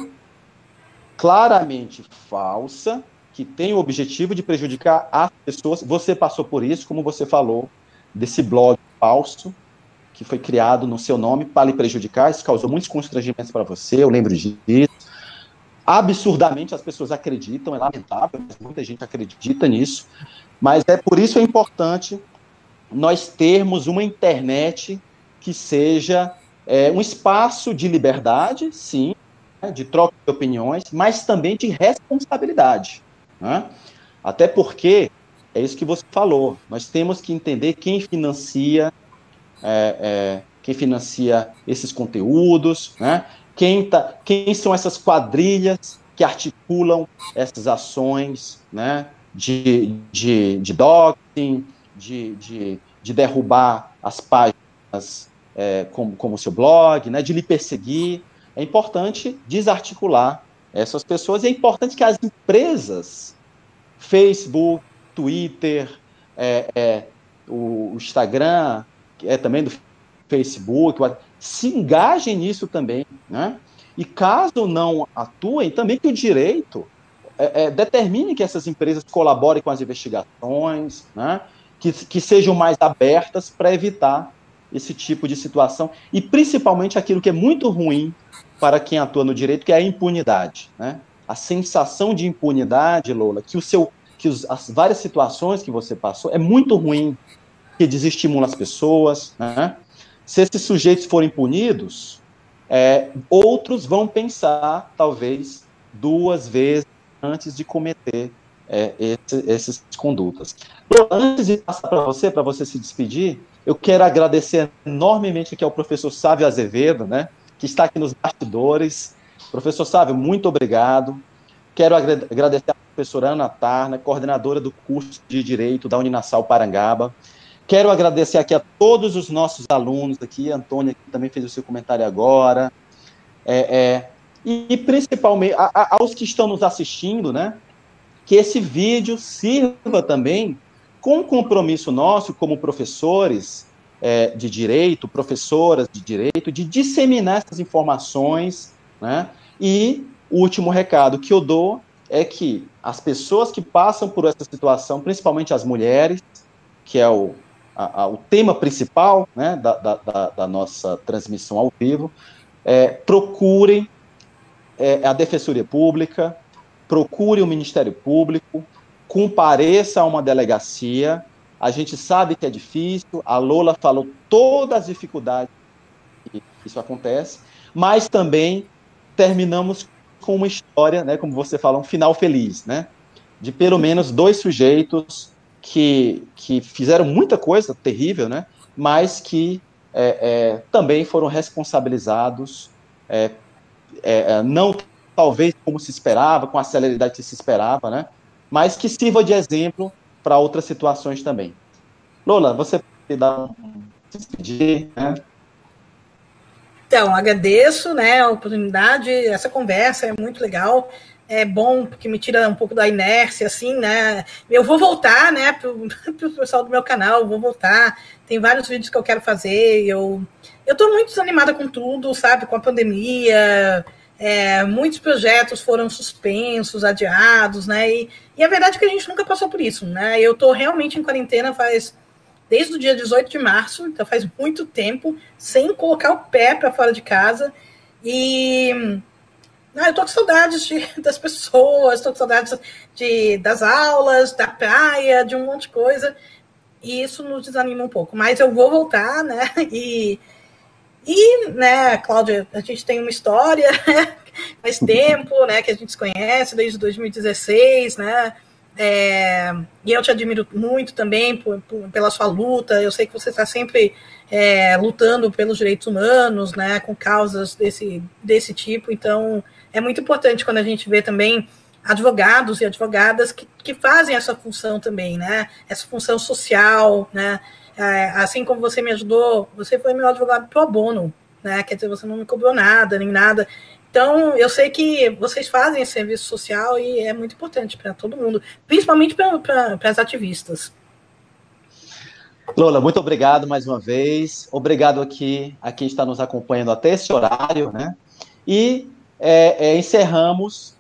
claramente falsa, que tem o objetivo de prejudicar as pessoas. Você passou por isso, como você falou, desse blog falso, que foi criado no seu nome para lhe prejudicar. Isso causou muitos constrangimentos para você, eu lembro disso. Absurdamente as pessoas acreditam, é lamentável, mas muita gente acredita nisso. Mas por isso é importante nós termos uma internet que seja um espaço de liberdade, sim, de troca de opiniões, mas também de responsabilidade, né? Até porque, é isso que você falou, nós temos que entender quem financia esses conteúdos, né? Quem são essas quadrilhas que articulam essas ações, né? de doxing, de derrubar as páginas como o seu blog, né? De lhe perseguir. É importante desarticular essas pessoas, e é importante que as empresas, Facebook, Twitter, o Instagram, também do Facebook, se engajem nisso também, né? E caso não atuem, também que o direito determine que essas empresas colaborem com as investigações, né? Que sejam mais abertas para evitar esse tipo de situação, e principalmente aquilo que é muito ruim para quem atua no direito, que é a impunidade, né? A sensação de impunidade, Lola, as várias situações que você passou, é muito ruim, que desestimula as pessoas, né? Se esses sujeitos forem punidos, outros vão pensar, talvez, 2 vezes antes de cometer essas condutas. Antes de passar para você se despedir, eu quero agradecer enormemente aqui ao professor Sávio Azevedo, né, que está aqui nos bastidores. Professor Sávio, muito obrigado. Quero agradecer à professora Ana Tarna, coordenadora do curso de Direito da Uninasal Parangaba. Quero agradecer aqui a todos os nossos alunos aqui, a Antônia que também fez o seu comentário agora, e principalmente aos que estão nos assistindo, né, que esse vídeo sirva também com compromisso nosso como professores de direito, professoras de direito, de disseminar essas informações, né? E o último recado que eu dou é que as pessoas que passam por essa situação, principalmente as mulheres, que é o tema principal, né, da nossa transmissão ao vivo, procurem a Defensoria Pública, procure o Ministério Público, compareça a uma delegacia. A gente sabe que é difícil, a Lola falou todas as dificuldades que isso acontece, mas também terminamos com uma história, né, como você falou, um final feliz, né, de pelo menos 2 sujeitos que fizeram muita coisa terrível, né, mas que também foram responsabilizados, não talvez como se esperava, com a celeridade que se esperava, né, mas que sirva de exemplo para outras situações também. Lola, você pode dar se despedir, né? Então, agradeço, né, a oportunidade, essa conversa é muito legal, é bom, porque me tira um pouco da inércia, assim, né? Eu vou voltar, né, pro pessoal do meu canal, eu vou voltar. Tem vários vídeos que eu quero fazer. Eu tô muito desanimada com tudo, sabe? Com a pandemia, muitos projetos foram suspensos, adiados, né? E a verdade é que a gente nunca passou por isso, né? Eu tô realmente em quarentena desde o dia 18 de março, então faz muito tempo, sem colocar o pé para fora de casa. E eu tô com saudades das pessoas, tô com saudades das aulas, da praia, de um monte de coisa. E isso nos desanima um pouco. Mas eu vou voltar, né? E né, Cláudia, a gente tem uma história, né? Faz tempo, né, que a gente se conhece, desde 2016, né? E eu te admiro muito também pela sua luta. Eu sei que você está sempre lutando pelos direitos humanos, né, com causas desse tipo. Então, é muito importante quando a gente vê também advogados e advogadas que fazem essa função também, né? Essa função social, né? Assim como você me ajudou, você foi meu advogado pro bono, né? Quer dizer, você não me cobrou nada, nem nada. Então, eu sei que vocês fazem esse serviço social e é muito importante para todo mundo, principalmente para as ativistas. Lola, muito obrigado mais uma vez. Obrigado aqui a quem está nos acompanhando até esse horário, né? E encerramos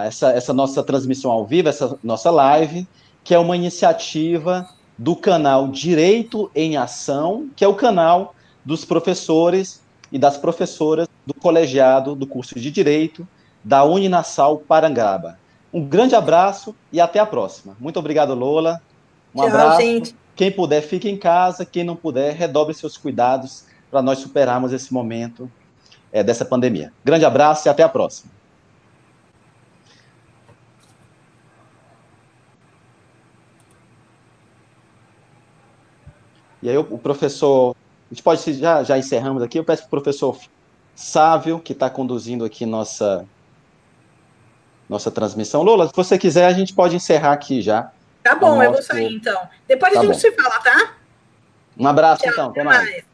essa nossa transmissão ao vivo, essa nossa live, que é uma iniciativa do canal Direito em Ação, que é o canal dos professores e das professoras do colegiado do curso de Direito da Uninasal Parangaba. Um grande abraço e até a próxima. Muito obrigado, Lola. Um abraço. Gente. Quem puder, fique em casa. Quem não puder, redobre seus cuidados para nós superarmos esse momento dessa pandemia. Grande abraço e até a próxima. E aí o professor... A gente pode, já encerramos aqui, eu peço para o professor Sávio, que está conduzindo aqui nossa transmissão. Lola, se você quiser, a gente pode encerrar aqui já. Tá bom, eu vou sair então. Depois a gente se fala, tá? Um abraço, então. Até mais.